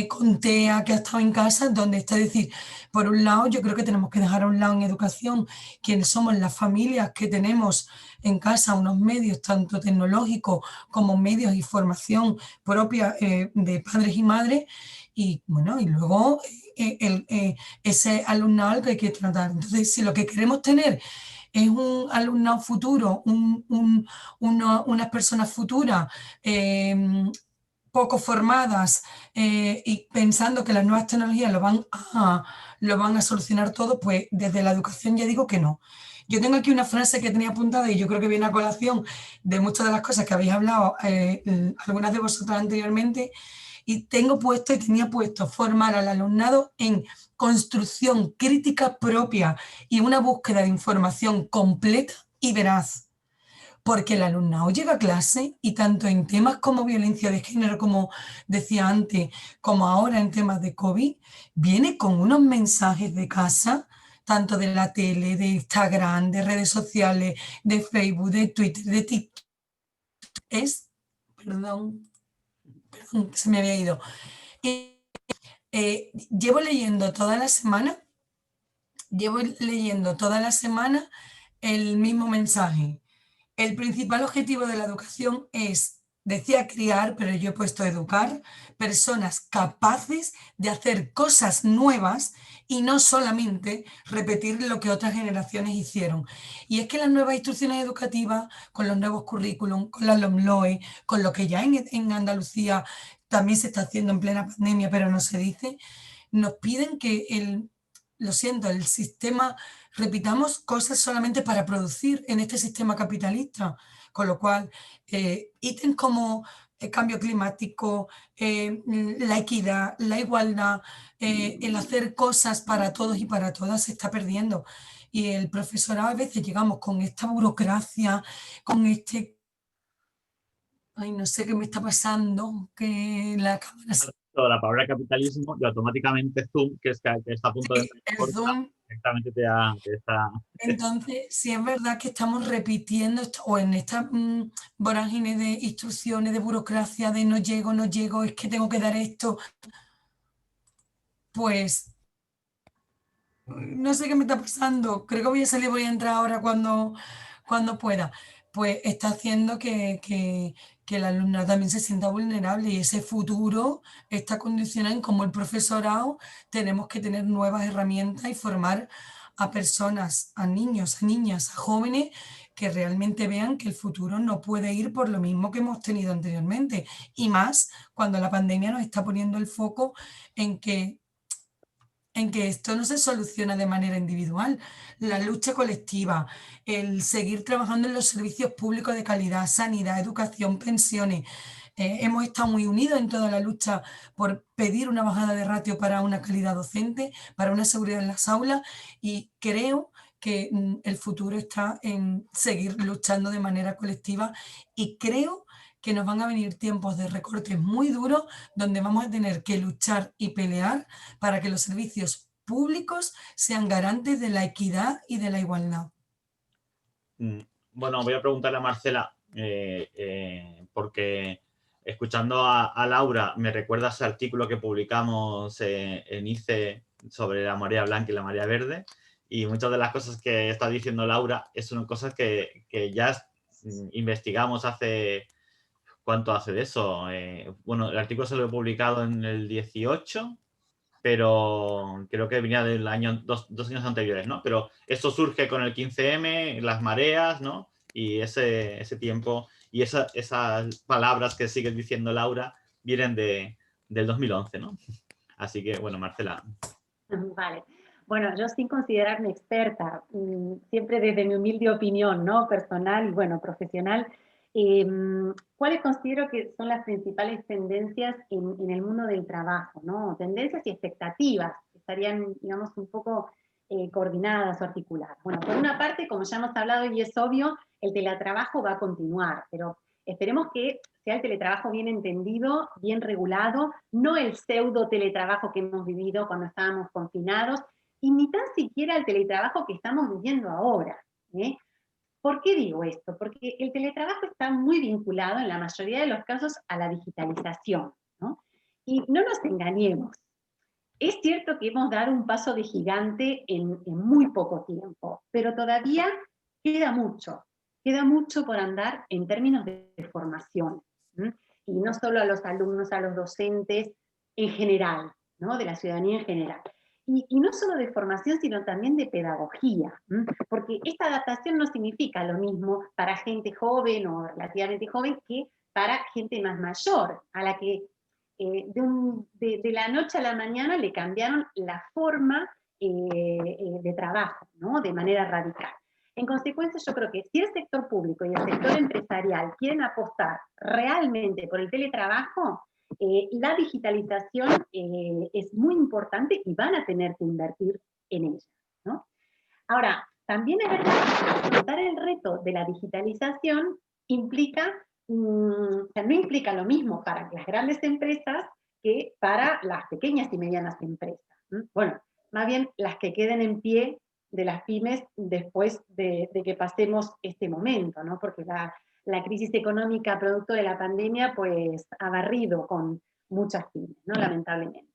con TEA, que ha estado en casa, donde está, es decir, por un lado, yo creo que tenemos que dejar a un lado en educación quienes somos las familias que tenemos en casa unos medios, tanto tecnológicos como medios y formación propia de padres y madres, y bueno, y luego ese alumnado al que hay que tratar. Entonces, si lo que queremos tener es un alumnado futuro, unas personas futuras poco formadas y pensando que las nuevas tecnologías lo van a solucionar todo, pues desde la educación ya digo que no. Yo tengo aquí una frase que tenía apuntada y yo creo que viene a colación de muchas de las cosas que habéis hablado algunas de vosotras anteriormente, y tenía puesto formar al alumnado en construcción crítica propia y una búsqueda de información completa y veraz. Porque el alumnado llega a clase y tanto en temas como violencia de género, como decía antes, como ahora en temas de COVID, viene con unos mensajes de casa, tanto de la tele, de Instagram, de redes sociales, de Facebook, de Twitter, de TikTok. Perdón, se me había ido. Llevo leyendo toda la semana el mismo mensaje. El principal objetivo de la educación es, decía criar, pero yo he puesto educar, personas capaces de hacer cosas nuevas y no solamente repetir lo que otras generaciones hicieron. Y es que las nuevas instrucciones educativas, con los nuevos currículum, con la LOMLOE, con lo que ya en Andalucía también se está haciendo en plena pandemia, pero no se dice, nos piden que lo siento, el sistema, repitamos cosas solamente para producir en este sistema capitalista, con lo cual ítems como el cambio climático, la equidad, la igualdad, el hacer cosas para todos y para todas se está perdiendo. Y el profesorado a veces llegamos con esta burocracia, con este... Ay, no sé qué me está pasando, que la cámara... La palabra capitalismo y automáticamente Zoom, que está a punto de... El Zoom... Directamente te está... Entonces, sí es verdad que estamos repitiendo esto, o en esta vorágine de instrucciones, de burocracia, de no llego, es que tengo que dar esto, pues no sé qué me está pasando, creo que voy a salir, voy a entrar ahora cuando pueda. Pues está haciendo que el alumnado también se sienta vulnerable y ese futuro está condicionado en cómo el profesorado tenemos que tener nuevas herramientas y formar a personas, a niños, a niñas, a jóvenes que realmente vean que el futuro no puede ir por lo mismo que hemos tenido anteriormente. Y más cuando la pandemia nos está poniendo el foco en que esto no se soluciona de manera individual. La lucha colectiva, el seguir trabajando en los servicios públicos de calidad, sanidad, educación, pensiones. Hemos estado muy unidos en toda la lucha por pedir una bajada de ratio para una calidad docente, para una seguridad en las aulas, y creo que el futuro está en seguir luchando de manera colectiva, y creo que nos van a venir tiempos de recortes muy duros donde vamos a tener que luchar y pelear para que los servicios públicos sean garantes de la equidad y de la igualdad. Bueno, voy a preguntarle a Marcela, porque escuchando a Laura me recuerda ese artículo que publicamos en ICE sobre la marea blanca y la marea verde, y muchas de las cosas que está diciendo Laura son cosas que ya investigamos hace... ¿Cuánto hace de eso? Bueno, el artículo se lo he publicado en el 18, pero creo que venía del año, dos años anteriores, ¿no? Pero esto surge con el 15M, las mareas, ¿no? Y ese tiempo y esas palabras que sigue diciendo Laura vienen del 2011, ¿no? Así que, bueno, Marcela. Vale. Bueno, yo sin considerarme experta, siempre desde mi humilde opinión, ¿no? Personal y, bueno, profesional, ¿cuáles considero que son las principales tendencias en el mundo del trabajo, ¿no? Tendencias y expectativas que estarían, digamos, un poco coordinadas o articuladas. Bueno, por una parte, como ya hemos hablado y es obvio, el teletrabajo va a continuar, pero esperemos que sea el teletrabajo bien entendido, bien regulado, no el pseudo teletrabajo que hemos vivido cuando estábamos confinados, y ni tan siquiera el teletrabajo que estamos viviendo ahora, ¿eh? ¿Por qué digo esto? Porque el teletrabajo está muy vinculado, en la mayoría de los casos, a la digitalización, ¿no? Y no nos engañemos. Es cierto que hemos dado un paso de gigante en muy poco tiempo, pero todavía queda mucho por andar en términos de formación, ¿sí? Y no solo a los alumnos, a los docentes en general, ¿no? De la ciudadanía en general. Y no solo de formación, sino también de pedagogía, ¿sí? Porque esta adaptación no significa lo mismo para gente joven o relativamente joven que para gente más mayor, a la que de la noche a la mañana le cambiaron la forma de trabajo, ¿no? De manera radical. En consecuencia, yo creo que si el sector público y el sector empresarial quieren apostar realmente por el teletrabajo, la digitalización es muy importante y van a tener que invertir en ella, ¿no? Ahora, también es verdad que afrontar el reto de la digitalización implica, o sea, no implica lo mismo para las grandes empresas que para las pequeñas y medianas empresas. Bueno, más bien las que queden en pie de las pymes después de que pasemos este momento, ¿no? Porque la crisis económica producto de la pandemia pues ha barrido con muchas pymes, ¿no? Lamentablemente.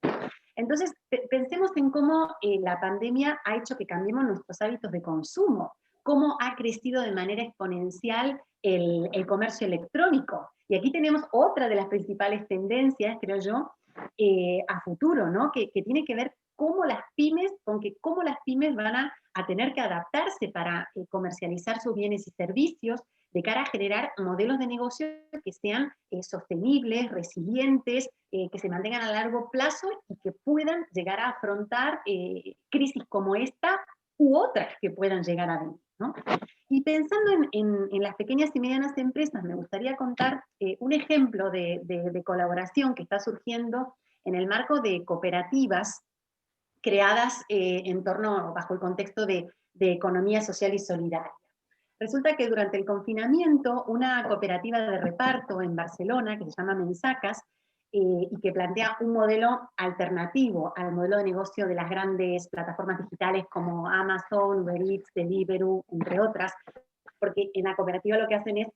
Entonces, pensemos en cómo la pandemia ha hecho que cambiemos nuestros hábitos de consumo, cómo ha crecido de manera exponencial el comercio electrónico. Y aquí tenemos otra de las principales tendencias, creo yo, a futuro, ¿no? Que tiene que ver cómo las pymes van a tener que adaptarse para comercializar sus bienes y servicios, de cara a generar modelos de negocio que sean sostenibles, resilientes, que se mantengan a largo plazo y que puedan llegar a afrontar crisis como esta u otras que puedan llegar a venir, ¿no? Y pensando en las pequeñas y medianas empresas, me gustaría contar un ejemplo de colaboración que está surgiendo en el marco de cooperativas creadas bajo el contexto de economía social y solidaria. Resulta que durante el confinamiento, una cooperativa de reparto en Barcelona, que se llama Mensacas, y que plantea un modelo alternativo al modelo de negocio de las grandes plataformas digitales como Amazon, Uber Eats, Deliveroo, entre otras, porque en la cooperativa lo que hacen es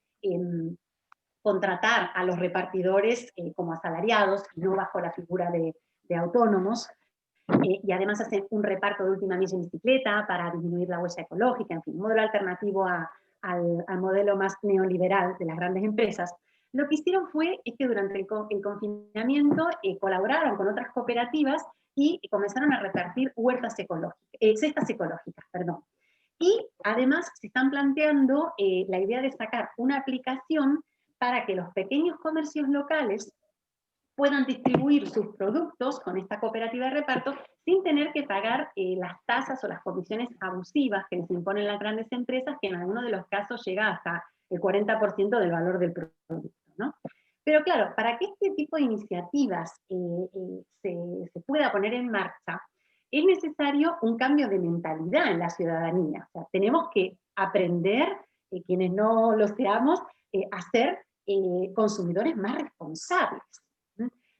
contratar a los repartidores como asalariados, no bajo la figura de autónomos, y además hacen un reparto de última milla en bicicleta para disminuir la huella ecológica, en fin, un modelo alternativo al modelo más neoliberal de las grandes empresas. Lo que hicieron fue que durante el confinamiento colaboraron con otras cooperativas y comenzaron a repartir cestas ecológicas, perdón. Y además se están planteando la idea de sacar una aplicación para que los pequeños comercios locales puedan distribuir sus productos con esta cooperativa de reparto sin tener que pagar las tasas o las comisiones abusivas que les imponen las grandes empresas, que en algunos de los casos llega hasta el 40% del valor del producto, ¿no? Pero claro, para que este tipo de iniciativas se pueda poner en marcha, es necesario un cambio de mentalidad en la ciudadanía. O sea, tenemos que aprender, quienes no lo seamos, a ser consumidores más responsables.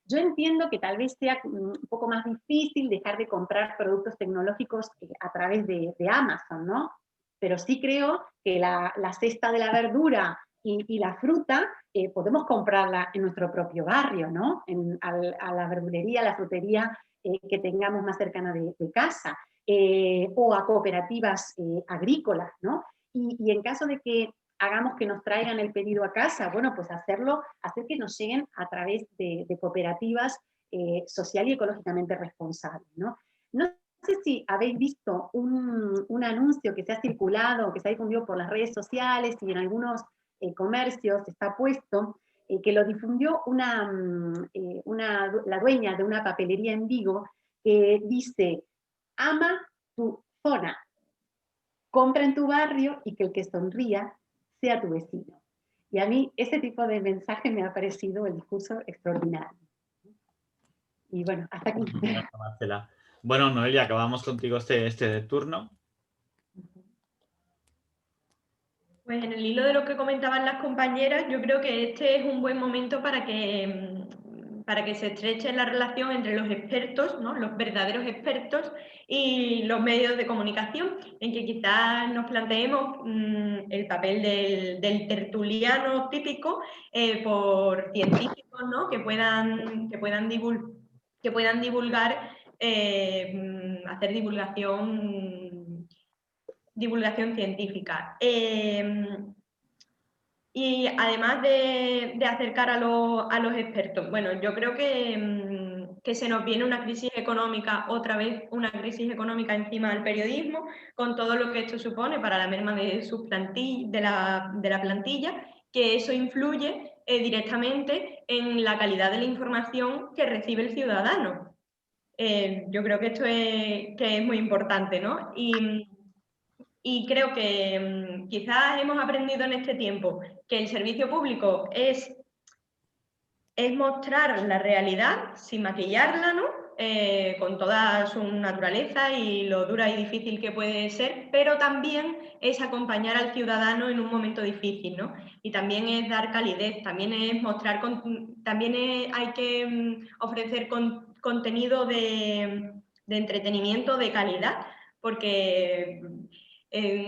Yo entiendo que tal vez sea un poco más difícil dejar de comprar productos tecnológicos a través de Amazon, ¿no? Pero sí creo que la cesta de la verdura y la fruta podemos comprarla en nuestro propio barrio, ¿no? A la verdulería, a la frutería que tengamos más cercana de casa, o a cooperativas agrícolas, ¿no? Y en caso de que hagamos que nos traigan el pedido a casa, bueno, pues hacer que nos lleguen a través de cooperativas social y ecológicamente responsables, ¿no? No sé si habéis visto un anuncio que se ha circulado, que se ha difundido por las redes sociales y en algunos comercios está puesto, que lo difundió la dueña de una papelería en Vigo, que dice: ama tu zona, compra en tu barrio y que el que sonría sea tu vecino. Y a mí ese tipo de mensaje me ha parecido el discurso extraordinario. Y bueno, hasta aquí. Gracias, Marcela. Bueno, Noelia, acabamos contigo este turno. Pues en el hilo de lo que comentaban las compañeras, yo creo que este es un buen momento para que se estreche la relación entre los expertos, ¿no? Los verdaderos expertos, y los medios de comunicación, en que quizás nos planteemos el papel del tertuliano típico por científicos, ¿no? que puedan divulgar, hacer divulgación científica. Y además de acercar a los expertos, bueno, yo creo que se nos viene una crisis económica, otra vez una crisis económica encima del periodismo, con todo lo que esto supone para la merma de la plantilla, que eso influye directamente en la calidad de la información que recibe el ciudadano. Yo creo que esto es muy importante, ¿no? Y creo que quizás hemos aprendido en este tiempo que el servicio público es mostrar la realidad sin maquillarla, ¿no? Con toda su naturaleza y lo dura y difícil que puede ser, pero también es acompañar al ciudadano en un momento difícil, ¿no? Y también es dar calidez, también es mostrar, hay que ofrecer contenido de entretenimiento de calidad, porque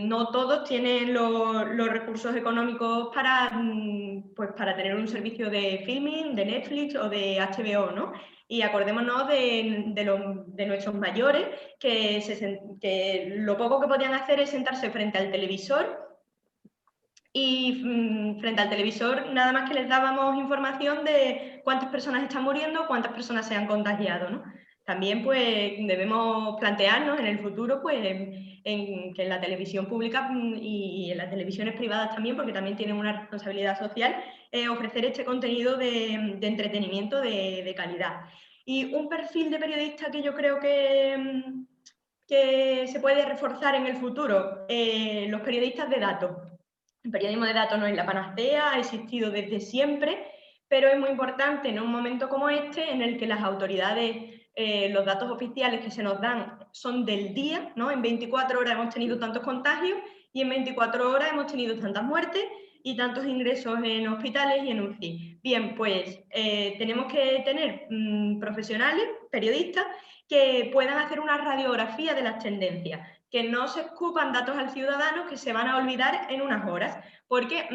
no todos tienen los recursos económicos para tener un servicio de filming, de Netflix o de HBO, ¿no? Y acordémonos de nuestros mayores, que lo poco que podían hacer es sentarse frente al televisor, y frente al televisor nada más que les dábamos información de cuántas personas están muriendo, cuántas personas se han contagiado, ¿no? También pues debemos plantearnos en el futuro pues que en la televisión pública y en las televisiones privadas también, porque también tienen una responsabilidad social, ofrecer este contenido de entretenimiento de calidad. Y un perfil de periodista que yo creo que se puede reforzar en el futuro, los periodistas de datos. El periodismo de datos no es la panacea, ha existido desde siempre, pero es muy importante en un momento como este en el que las autoridades, los datos oficiales que se nos dan son del día, ¿no? En 24 horas hemos tenido tantos contagios y en 24 horas hemos tenido tantas muertes y tantos ingresos en hospitales y en UCI. Bien, pues tenemos que tener profesionales, periodistas, que puedan hacer una radiografía de las tendencias, que no se escupan datos al ciudadano que se van a olvidar en unas horas, porque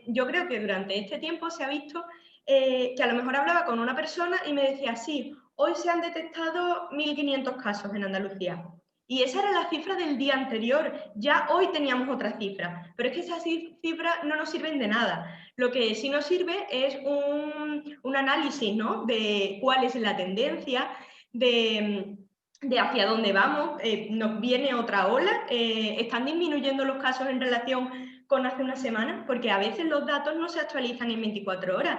yo creo que durante este tiempo se ha visto que a lo mejor hablaba con una persona y me decía, sí, hoy se han detectado 1.500 casos en Andalucía. Y esa era la cifra del día anterior, ya hoy teníamos otra cifra, pero es que esas cifras no nos sirven de nada. Lo que sí nos sirve es un análisis, ¿no?, de cuál es la tendencia, de hacia dónde vamos, nos viene otra ola, están disminuyendo los casos en relación con hace una semana, porque a veces los datos no se actualizan en 24 horas.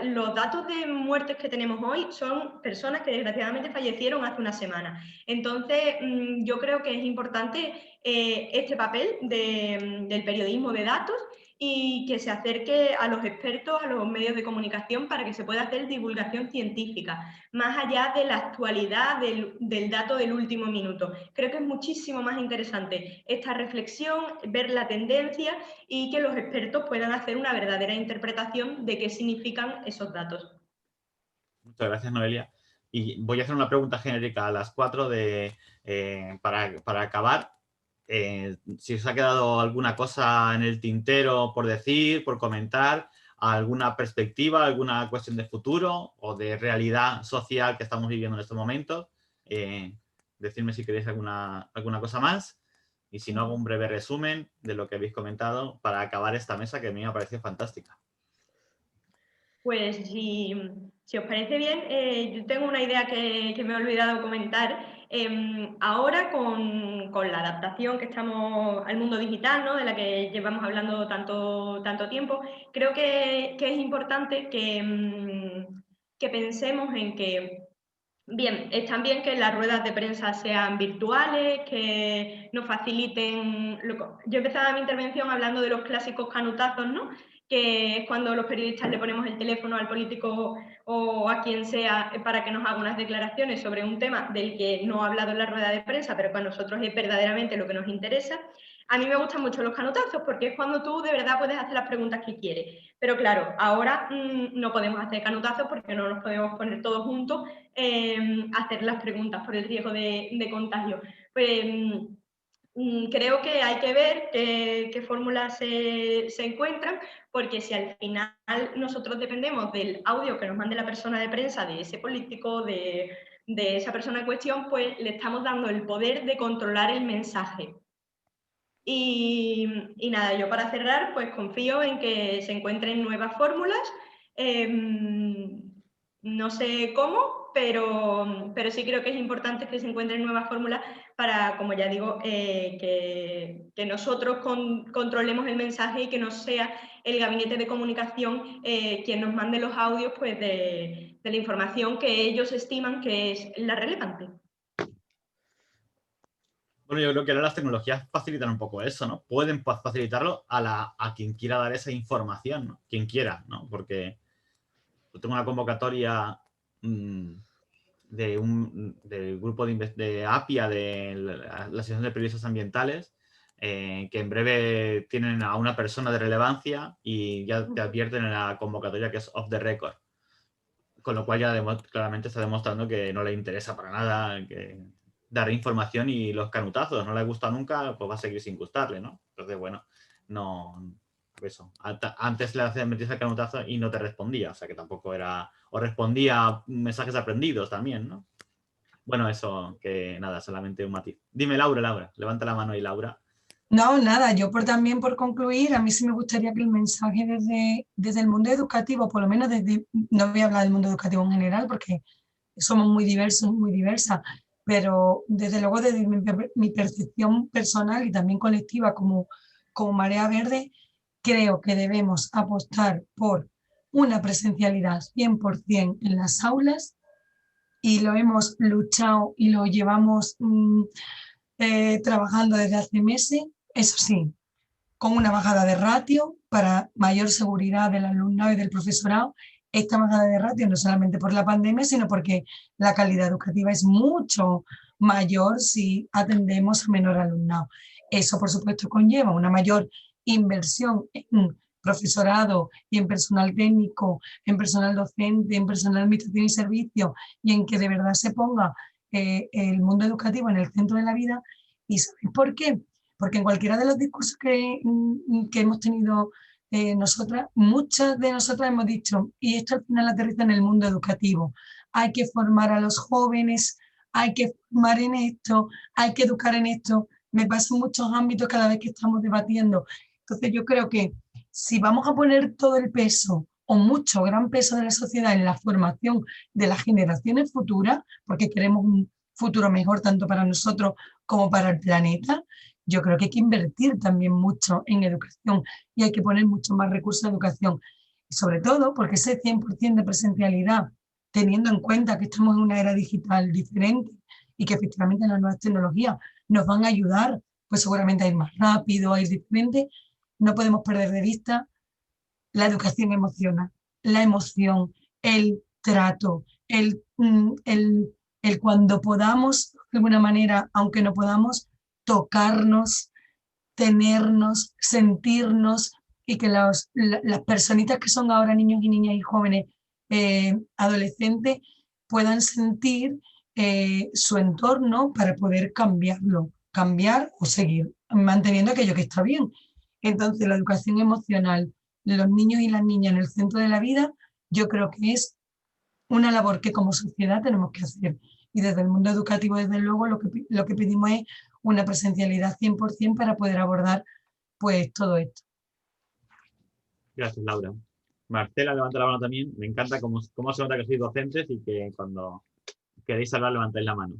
Los datos de muertes que tenemos hoy son personas que desgraciadamente fallecieron hace una semana. Entonces, yo creo que es importante este papel del periodismo de datos y que se acerque a los expertos, a los medios de comunicación, para que se pueda hacer divulgación científica, más allá de la actualidad del dato del último minuto. Creo que es muchísimo más interesante esta reflexión, ver la tendencia y que los expertos puedan hacer una verdadera interpretación de qué significan esos datos. Muchas gracias, Noelia. Y voy a hacer una pregunta genérica a las 4 para acabar. Si os ha quedado alguna cosa en el tintero por decir, por comentar, alguna perspectiva, alguna cuestión de futuro o de realidad social que estamos viviendo en estos momentos, decidme si queréis alguna cosa más, y si no, hago un breve resumen de lo que habéis comentado para acabar esta mesa, que a mí me ha parecido fantástica. Pues si os parece bien, yo tengo una idea que me he olvidado comentar. Ahora con la adaptación que estamos al mundo digital, ¿no?, de la que llevamos hablando tanto tiempo, creo que es importante que pensemos en que, bien, están bien que las ruedas de prensa sean virtuales, que nos faciliten... Yo empezaba mi intervención hablando de los clásicos canutazos, ¿no?, que es cuando los periodistas le ponemos el teléfono al político o a quien sea para que nos haga unas declaraciones sobre un tema del que no ha hablado en la rueda de prensa, pero que a nosotros es verdaderamente lo que nos interesa. A mí me gustan mucho los canutazos porque es cuando tú de verdad puedes hacer las preguntas que quieres. Pero claro, ahora no podemos hacer canutazos porque no nos podemos poner todos juntos a hacer las preguntas por el riesgo de contagio. Pues, creo que hay que ver qué fórmulas se encuentran, porque si al final nosotros dependemos del audio que nos mande la persona de prensa, de ese político, de esa persona en cuestión, pues le estamos dando el poder de controlar el mensaje. Y nada, yo para cerrar, pues confío en que se encuentren nuevas fórmulas. No sé cómo, pero sí creo que es importante que se encuentren nuevas fórmulas para, como ya digo, que nosotros controlemos el mensaje y que no sea el gabinete de comunicación quien nos mande los audios, pues, de la información que ellos estiman que es la relevante. Bueno, yo creo que ahora las tecnologías facilitan un poco eso, ¿no? Pueden facilitarlo a quien quiera dar esa información, ¿no? Quien quiera, ¿no? Porque yo tengo una convocatoria del grupo de APIA, de la Asociación de Periodistas Ambientales, que en breve tienen a una persona de relevancia y ya te advierten en la convocatoria que es off the record. Con lo cual ya claramente está demostrando que no le interesa para nada dar información, y los canutazos no le gusta nunca, pues va a seguir sin gustarle, ¿no? Entonces, bueno, no... Eso. Antes le hacían meterse el canutazo y no te respondía, o sea que tampoco era... O respondía mensajes aprendidos también, ¿no? Bueno, eso, que nada, solamente un matiz. Dime, Laura, levanta la mano ahí, Laura. No, nada, yo también por concluir, a mí sí me gustaría que el mensaje desde el mundo educativo, por lo menos no voy a hablar del mundo educativo en general porque somos muy diversos y muy diversas, pero desde luego desde mi percepción personal y también colectiva como Marea Verde, creo que debemos apostar por una presencialidad 100% en las aulas, y lo hemos luchado y lo llevamos trabajando desde hace meses, eso sí, con una bajada de ratio para mayor seguridad del alumnado y del profesorado. Esta bajada de ratio no solamente por la pandemia, sino porque la calidad educativa es mucho mayor si atendemos a menor alumnado. Eso, por supuesto, conlleva una mayor inversión en profesorado y en personal técnico, en personal docente, en personal de administración y servicio, y en que de verdad se ponga el mundo educativo en el centro de la vida. ¿Y sabéis por qué? Porque en cualquiera de los discursos que hemos tenido nosotras, muchas de nosotras hemos dicho, y esto al final aterriza en el mundo educativo, hay que formar a los jóvenes, hay que formar en esto, hay que educar en esto. Me pasa en muchos ámbitos cada vez que estamos debatiendo. Entonces yo creo que si vamos a poner todo el peso o mucho, gran peso de la sociedad en la formación de las generaciones futuras, porque queremos un futuro mejor tanto para nosotros como para el planeta, yo creo que hay que invertir también mucho en educación y hay que poner mucho más recursos en educación. Y sobre todo porque ese 100% de presencialidad, teniendo en cuenta que estamos en una era digital diferente y que efectivamente las nuevas tecnologías nos van a ayudar, pues seguramente a ir más rápido, a ir diferente, no podemos perder de vista la educación emocional, la emoción, el trato, el cuando podamos, de alguna manera, aunque no podamos, tocarnos, tenernos, sentirnos, y que las personitas que son ahora niños y niñas y jóvenes adolescentes puedan sentir su entorno para poder cambiarlo, cambiar o seguir manteniendo aquello que está bien. Entonces, la educación emocional, los niños y las niñas en el centro de la vida, yo creo que es una labor que como sociedad tenemos que hacer. Y desde el mundo educativo, desde luego, lo que pedimos es una presencialidad 100% para poder abordar pues todo esto. Gracias, Laura. Marcela levanta la mano también. Me encanta cómo se nota que sois docentes y que cuando queréis hablar levantáis la mano.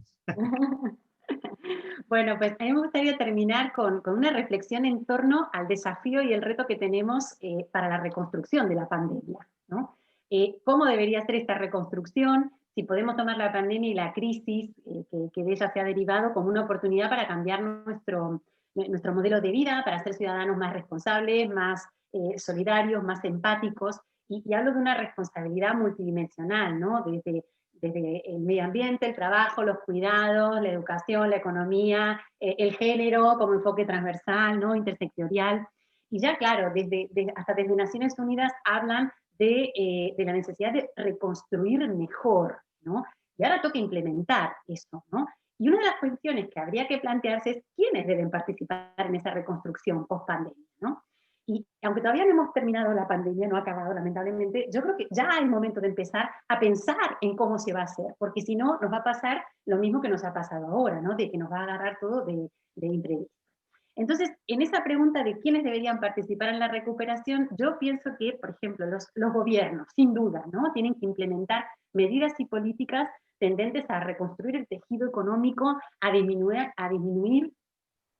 Bueno, pues a mí me gustaría terminar con una reflexión en torno al desafío y el reto que tenemos para la reconstrucción de la pandemia, ¿no? ¿Cómo debería ser esta reconstrucción? Si podemos tomar la pandemia y la crisis que de ella se ha derivado como una oportunidad para cambiar nuestro modelo de vida, para ser ciudadanos más responsables, más solidarios, más empáticos, y hablo de una responsabilidad multidimensional, ¿no? Desde el medio ambiente, el trabajo, los cuidados, la educación, la economía, el género como enfoque transversal, ¿no? Intersectorial. Y ya, claro, hasta desde Naciones Unidas hablan de la necesidad de reconstruir mejor, ¿no? Y ahora toca implementar eso, ¿no? Y una de las cuestiones que habría que plantearse es quiénes deben participar en esa reconstrucción post-pandemia, ¿no? Y aunque todavía no hemos terminado la pandemia, no ha acabado lamentablemente, yo creo que ya hay momento de empezar a pensar en cómo se va a hacer, porque si no nos va a pasar lo mismo que nos ha pasado ahora, ¿no? De que nos va a agarrar todo de imprevisto. Entonces, en esa pregunta de quiénes deberían participar en la recuperación, yo pienso que, por ejemplo, los gobiernos, sin duda, ¿no? Tienen que implementar medidas y políticas tendentes a reconstruir el tejido económico, a disminuir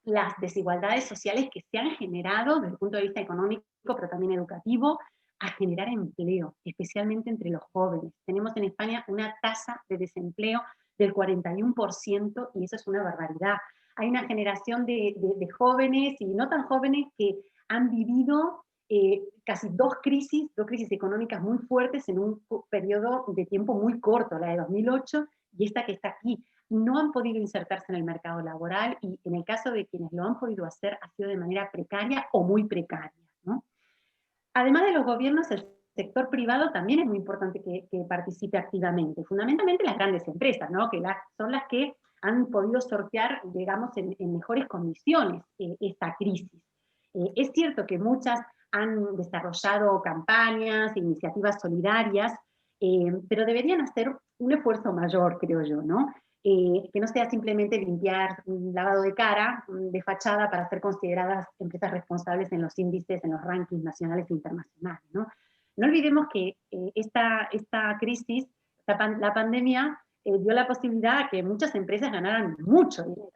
las desigualdades sociales que se han generado desde el punto de vista económico, pero también educativo, a generar empleo, especialmente entre los jóvenes. Tenemos en España una tasa de desempleo del 41% y eso es una barbaridad. Hay una generación de jóvenes y no tan jóvenes que han vivido casi dos crisis económicas muy fuertes en un periodo de tiempo muy corto, la de 2008 y esta que está aquí. No han podido insertarse en el mercado laboral y en el caso de quienes lo han podido hacer ha sido de manera precaria o muy precaria, ¿no? Además de los gobiernos, el sector privado también es muy importante que participe activamente, fundamentalmente las grandes empresas, ¿no? Que son las que han podido sortear, digamos, en mejores condiciones esta crisis. Es cierto que muchas han desarrollado campañas, iniciativas solidarias, pero deberían hacer un esfuerzo mayor, creo yo, ¿no? Que no sea simplemente limpiar un lavado de cara, de fachada, para ser consideradas empresas responsables en los índices, en los rankings nacionales e internacionales, ¿no? No olvidemos que esta crisis, la pandemia, dio la posibilidad a que muchas empresas ganaran mucho dinero.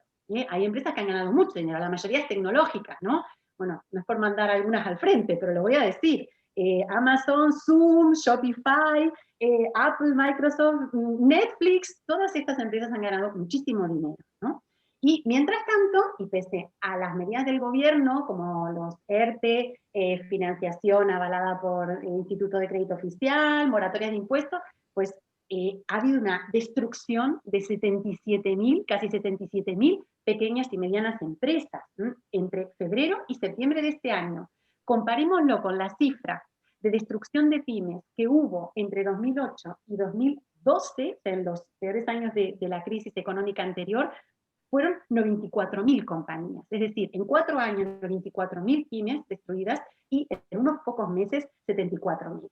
Hay empresas que han ganado mucho dinero, la mayoría es tecnológica, ¿no? Bueno, no es por mandar algunas al frente, pero lo voy a decir. Amazon, Zoom, Shopify, Apple, Microsoft, Netflix, todas estas empresas han ganado muchísimo dinero, ¿no? Y mientras tanto, y pese a las medidas del gobierno, como los ERTE, financiación avalada por el Instituto de Crédito Oficial, moratorias de impuestos, pues ha habido una destrucción de 77.000, casi 77.000 pequeñas y medianas empresas, ¿sí? Entre febrero y septiembre de este año. Comparémoslo con la cifra de destrucción de pymes que hubo entre 2008 y 2012, en los peores años de la crisis económica anterior, fueron 94.000 compañías. Es decir, en 4 años, 94.000 pymes destruidas y en unos pocos meses, 74.000.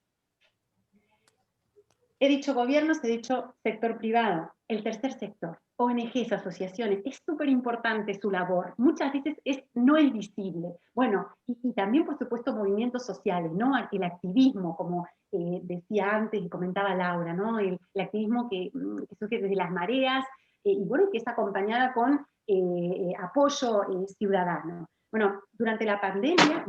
He dicho gobiernos, he dicho sector privado, el tercer sector, ONGs, asociaciones, es súper importante su labor, muchas veces no es visible. Bueno, y también por supuesto movimientos sociales, ¿no? El activismo, como decía antes y comentaba Laura, ¿no? El activismo que surge desde las mareas, y bueno, que es acompañada con apoyo ciudadano. Bueno, durante la pandemia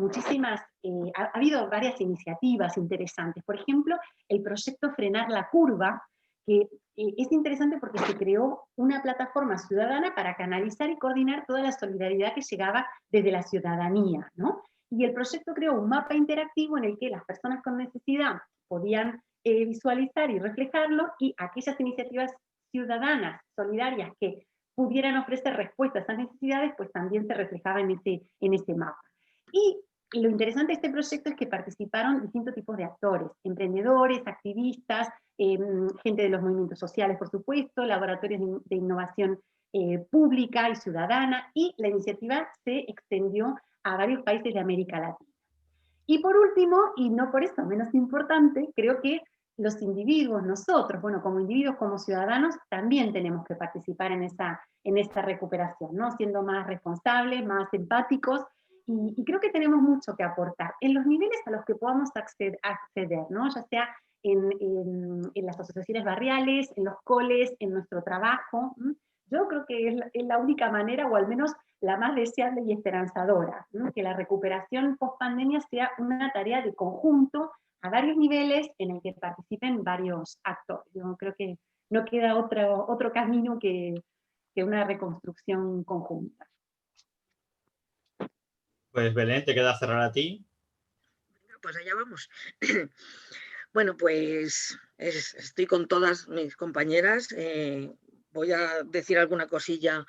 ha habido varias iniciativas interesantes. Por ejemplo, el proyecto Frenar la Curva, que es interesante porque se creó una plataforma ciudadana para canalizar y coordinar toda la solidaridad que llegaba desde la ciudadanía, ¿no? Y el proyecto creó un mapa interactivo en el que las personas con necesidad podían visualizar y reflejarlo, y aquellas iniciativas ciudadanas solidarias que pudieran ofrecer respuestas a esas necesidades, pues también se reflejaba en ese mapa. Y lo interesante de este proyecto es que participaron distintos tipos de actores, emprendedores, activistas, gente de los movimientos sociales, por supuesto, laboratorios de innovación pública y ciudadana, y la iniciativa se extendió a varios países de América Latina. Y por último, y no por eso menos importante, creo que los individuos, nosotros, bueno, como individuos, como ciudadanos, también tenemos que participar en esta recuperación, ¿no? Siendo más responsables, más empáticos, y creo que tenemos mucho que aportar en los niveles a los que podamos acceder, ¿no? Ya sea en las asociaciones barriales, en los coles, en nuestro trabajo. Yo creo que es la única manera, o al menos la más deseable y esperanzadora, ¿no? Que la recuperación post-pandemia sea una tarea de conjunto a varios niveles en el que participen varios actores. Yo creo que no queda otro camino que una reconstrucción conjunta. Pues Belén, te queda cerrar a ti. Pues allá vamos. Bueno, pues estoy con todas mis compañeras. Voy a decir alguna cosilla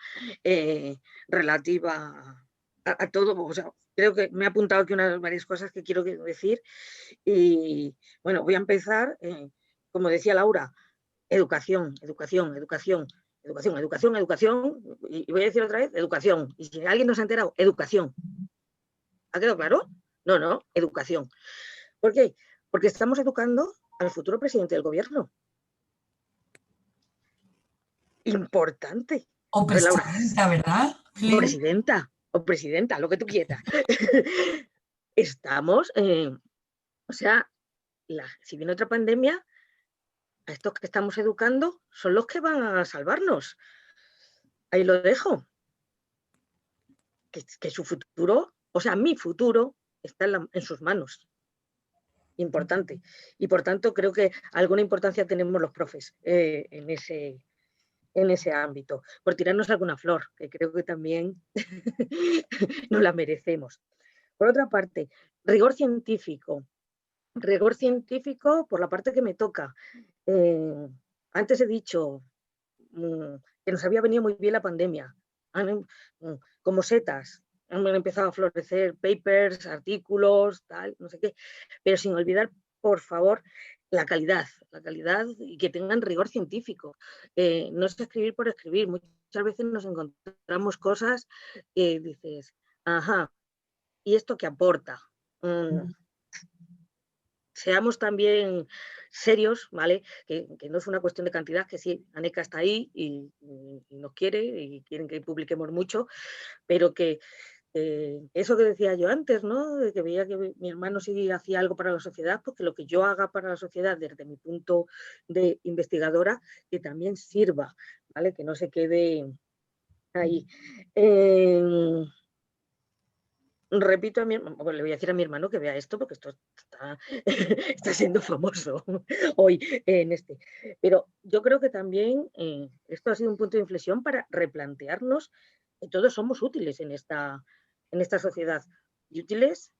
relativa a todo. O sea, creo que me he apuntado aquí varias cosas que quiero decir. Y bueno, voy a empezar, como decía Laura, educación, educación, educación, educación, educación, educación. Y voy a decir otra vez, educación. Y si alguien no se ha enterado, educación. ¿Ha quedado claro? No, educación. ¿Por qué? Porque estamos educando al futuro presidente del gobierno. Importante. O presidenta, ¿verdad? O presidenta, lo que tú quieras. Estamos, o sea, si viene otra pandemia, a estos que estamos educando son los que van a salvarnos. Ahí lo dejo. Que su futuro, o sea, mi futuro, está en sus manos. Importante. Y por tanto, creo que alguna importancia tenemos los profes en ese ámbito. Por tirarnos alguna flor, que creo que también nos la merecemos. Por otra parte, rigor científico. Rigor científico por la parte que me toca. Antes he dicho que nos había venido muy bien la pandemia. Como setas. Han empezado a florecer papers, artículos, tal, no sé qué, pero sin olvidar, por favor, la calidad y que tengan rigor científico. No es escribir por escribir. Muchas veces nos encontramos cosas que dices, ajá, ¿y esto qué aporta? Seamos también serios, ¿vale? Que no es una cuestión de cantidad, que sí, ANECA está ahí y nos quiere y quieren que publiquemos mucho, pero que eso que decía yo antes, ¿no? De que veía que mi hermano sí hacía algo para la sociedad, porque lo que yo haga para la sociedad desde mi punto de investigadora, que también sirva, ¿vale? Que no se quede ahí. Repito a mi hermano, bueno, le voy a decir a mi hermano que vea esto, porque esto está, está siendo famoso hoy en este. Pero yo creo que también esto ha sido un punto de inflexión para replantearnos que todos somos útiles en esta sociedad. Y útiles,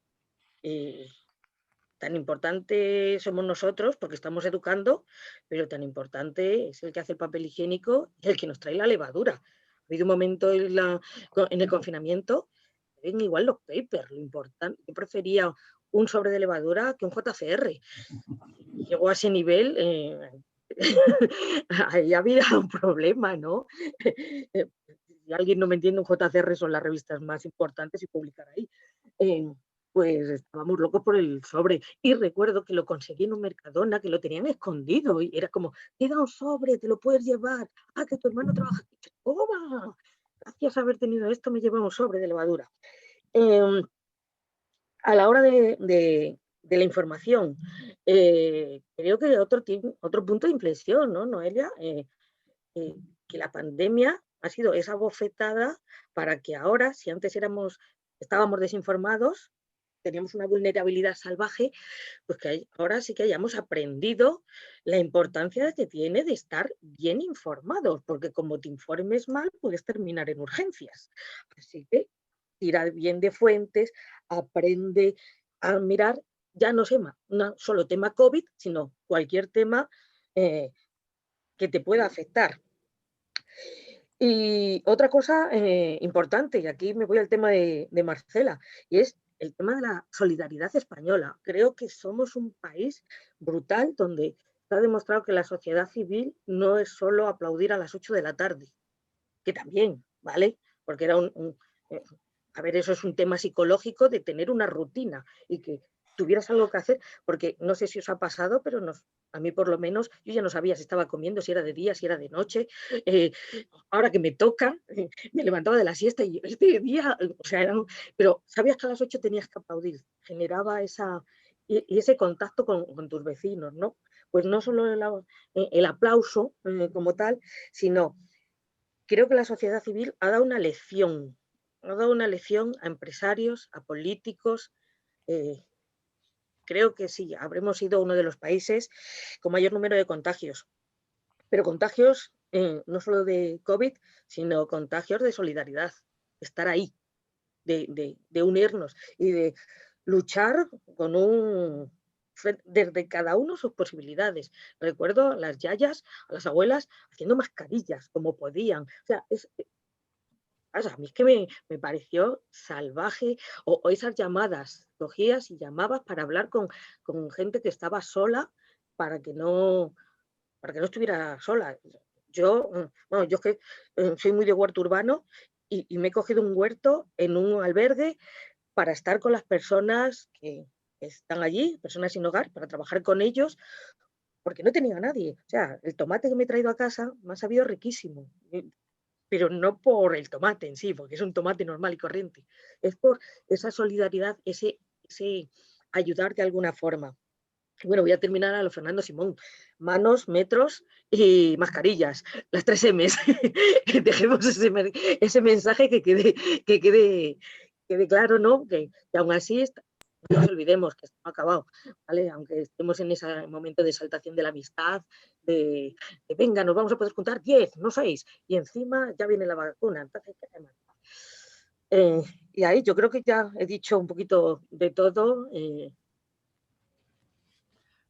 tan importante somos nosotros, porque estamos educando, pero tan importante es el que hace el papel higiénico y el que nos trae la levadura. Ha habido un momento en el confinamiento, ven igual los papers, lo importante. Yo prefería un sobre de levadura que un JCR. Llegó a ese nivel, ahí había un problema, ¿no? Si alguien no me entiende, un JCR son las revistas más importantes y publicar ahí. Pues estábamos locos por el sobre. Y recuerdo que lo conseguí en un Mercadona, que lo tenían escondido. Y era como, queda un sobre, te lo puedes llevar. Ah, que tu hermano trabaja aquí. ¡Toma! Gracias a haber tenido esto, me lleva un sobre de levadura. A la hora de la información, creo que otro punto de inflexión, ¿no, Noelia? Que la pandemia ha sido esa bofetada para que ahora, si antes estábamos desinformados, teníamos una vulnerabilidad salvaje, pues que ahora sí que hayamos aprendido la importancia que tiene de estar bien informados, porque como te informes mal, puedes terminar en urgencias. Así que tira bien de fuentes, aprende a mirar, ya no solo tema COVID, sino cualquier tema que te pueda afectar. Y otra cosa importante, y aquí me voy al tema de Marcela, y es el tema de la solidaridad española. Creo que somos un país brutal donde está demostrado que la sociedad civil no es solo aplaudir a las 8 de la tarde, que también, ¿vale? Porque era a ver, eso es un tema psicológico de tener una rutina y que tuvieras algo que hacer, porque no sé si os ha pasado, pero a mí por lo menos, yo ya no sabía si estaba comiendo, si era de día, si era de noche. Ahora que me toca, me levantaba de la siesta y este día, o sea, pero sabías que a las 8 tenías que aplaudir, generaba ese contacto con tus vecinos, ¿no? Pues no solo el aplauso como tal, sino creo que la sociedad civil ha dado una lección a empresarios, a políticos. Creo que sí, habremos sido uno de los países con mayor número de contagios, pero contagios no solo de COVID, sino contagios de solidaridad, estar ahí, de unirnos y de luchar desde cada uno sus posibilidades. Recuerdo a las yayas, a las abuelas, haciendo mascarillas como podían. O sea, a mí es que me pareció salvaje, o esas llamadas, cogías y llamabas para hablar con gente que estaba sola para que no estuviera sola. Yo es que soy muy de huerto urbano y me he cogido un huerto en un albergue para estar con las personas que están allí, personas sin hogar, para trabajar con ellos, porque no tenía a nadie. O sea, el tomate que me he traído a casa me ha sabido riquísimo, pero no por el tomate en sí, porque es un tomate normal y corriente, es por esa solidaridad, ese ayudar de alguna forma. Bueno, voy a terminar a lo Fernando Simón. Manos, metros y mascarillas, las 3 M's. Dejemos ese mensaje que quede claro, ¿no? Que aún así no nos olvidemos que esto no ha acabado, ¿vale? Aunque estemos en ese momento de exaltación de la amistad, de venga, nos vamos a poder juntar 10, no 6, y encima ya viene la vacuna. Entonces, y ahí yo creo que ya he dicho un poquito de todo.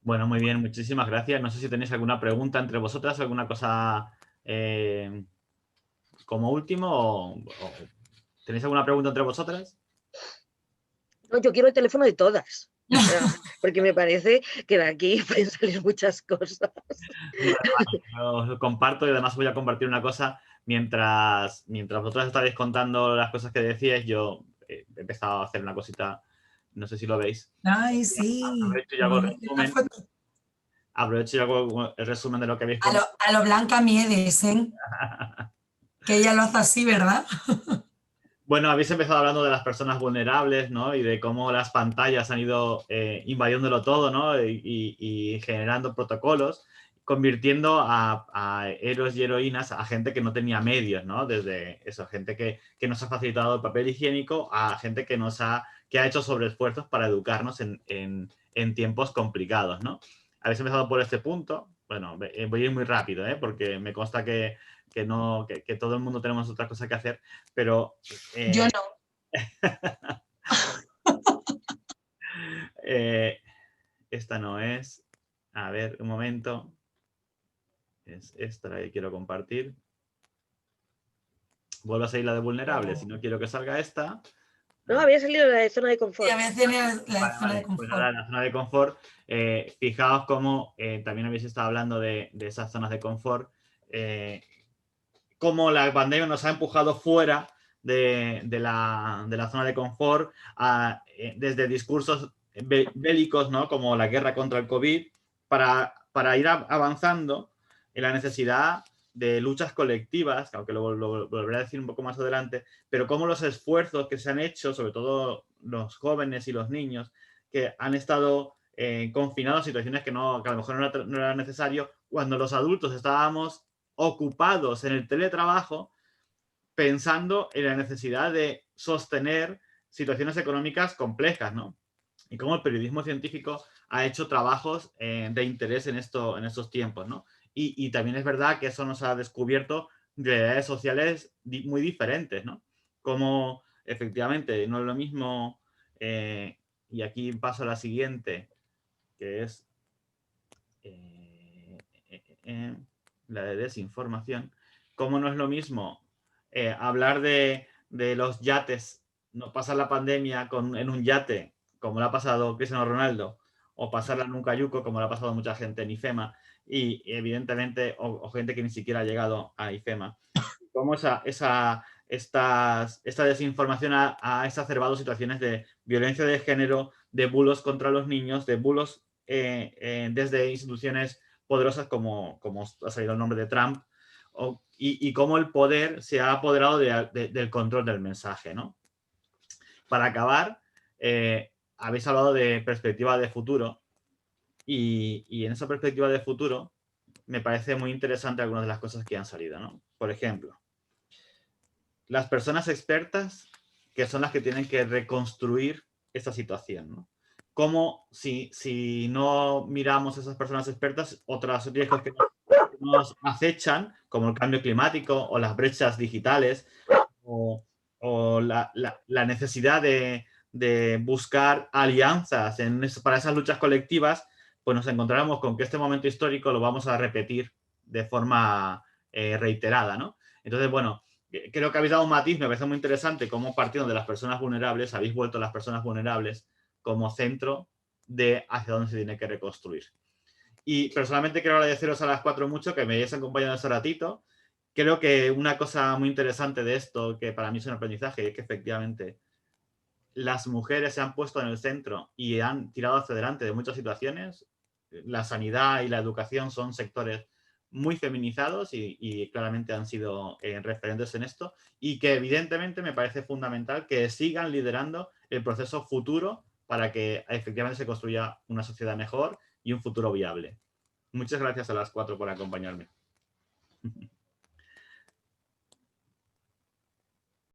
Bueno, muy bien, muchísimas gracias. No sé si tenéis alguna pregunta entre vosotras, alguna cosa como último, o ¿tenéis alguna pregunta entre vosotras? No, yo quiero el teléfono de todas, porque me parece que de aquí pueden salir muchas cosas. Bueno, yo comparto y además voy a compartir una cosa. Mientras vosotras estabais contando las cosas que decíais, yo he empezado a hacer una cosita, no sé si lo veis. Ay, sí. Aprovecho y hago el resumen de lo que habéis contado. A lo Blanca Miedes, ¿eh? Que ella lo hace así, ¿verdad? Bueno, habéis empezado hablando de las personas vulnerables, ¿no? Y de cómo las pantallas han ido invadiéndolo todo, ¿no? Y generando protocolos, convirtiendo a héroes y heroínas a gente que no tenía medios, ¿no? Desde eso, gente que nos ha facilitado el papel higiénico a gente que ha hecho sobreesfuerzos para educarnos en tiempos complicados, ¿no? Habéis empezado por este punto. Bueno, voy a ir muy rápido, porque me consta que todo el mundo tenemos otra cosa que hacer, pero... Yo no. Esta no es. A ver, un momento. Es esta la que quiero compartir. Vuelvo a salir la de vulnerables. Si no quiero que salga esta. No, había salido la de zona de confort. Y a veces la zona de Pues confort. ahora la zona de confort. Fijaos cómo también habéis estado hablando de esas zonas de confort. Cómo la pandemia nos ha empujado fuera de la zona de confort desde discursos bélicos, ¿no? Como la guerra contra el COVID, para ir avanzando en la necesidad de luchas colectivas, aunque lo volveré a decir un poco más adelante, pero cómo los esfuerzos que se han hecho, sobre todo los jóvenes y los niños, que han estado confinados a situaciones que a lo mejor no era necesario, cuando los adultos estábamos ocupados en el teletrabajo, pensando en la necesidad de sostener situaciones económicas complejas, ¿no? Y cómo el periodismo científico ha hecho trabajos de interés en estos tiempos, ¿no? Y también es verdad que eso nos ha descubierto realidades sociales muy diferentes, ¿no? Como efectivamente no es lo mismo, y aquí paso a la siguiente, que es la de desinformación, cómo no es lo mismo hablar de los yates, no pasar la pandemia en un yate, como le ha pasado Cristiano Ronaldo, o pasarla en un cayuco, como le ha pasado a mucha gente en IFEMA, y evidentemente, o gente que ni siquiera ha llegado a IFEMA. Cómo esta desinformación ha exacerbado situaciones de violencia de género, de bulos contra los niños, de bulos desde instituciones poderosas como ha salido el nombre de Trump, y cómo el poder se ha apoderado del control del mensaje, ¿no? Para acabar, habéis hablado de perspectiva de futuro, y en esa perspectiva de futuro me parece muy interesante algunas de las cosas que han salido, ¿no? Por ejemplo, las personas expertas, que son las que tienen que reconstruir esta situación, ¿no? Como si no miramos a esas personas expertas, otros riesgos que nos acechan, como el cambio climático o las brechas digitales, o la necesidad de buscar alianzas para esas luchas colectivas, pues nos encontraremos con que este momento histórico lo vamos a repetir de forma reiterada, ¿no? Entonces, bueno, creo que habéis dado un matiz, me parece muy interesante cómo partiendo de las personas vulnerables, habéis vuelto a las personas vulnerables como centro de hacia dónde se tiene que reconstruir. Y personalmente quiero agradeceros a las 4 mucho que me hayáis acompañado ese ratito. Creo que una cosa muy interesante de esto, que para mí es un aprendizaje, es que efectivamente las mujeres se han puesto en el centro y han tirado hacia adelante de muchas situaciones. La sanidad y la educación son sectores muy feminizados y claramente han sido referentes en esto, y que evidentemente me parece fundamental que sigan liderando el proceso futuro para que efectivamente se construya una sociedad mejor y un futuro viable. Muchas gracias a las 4 por acompañarme.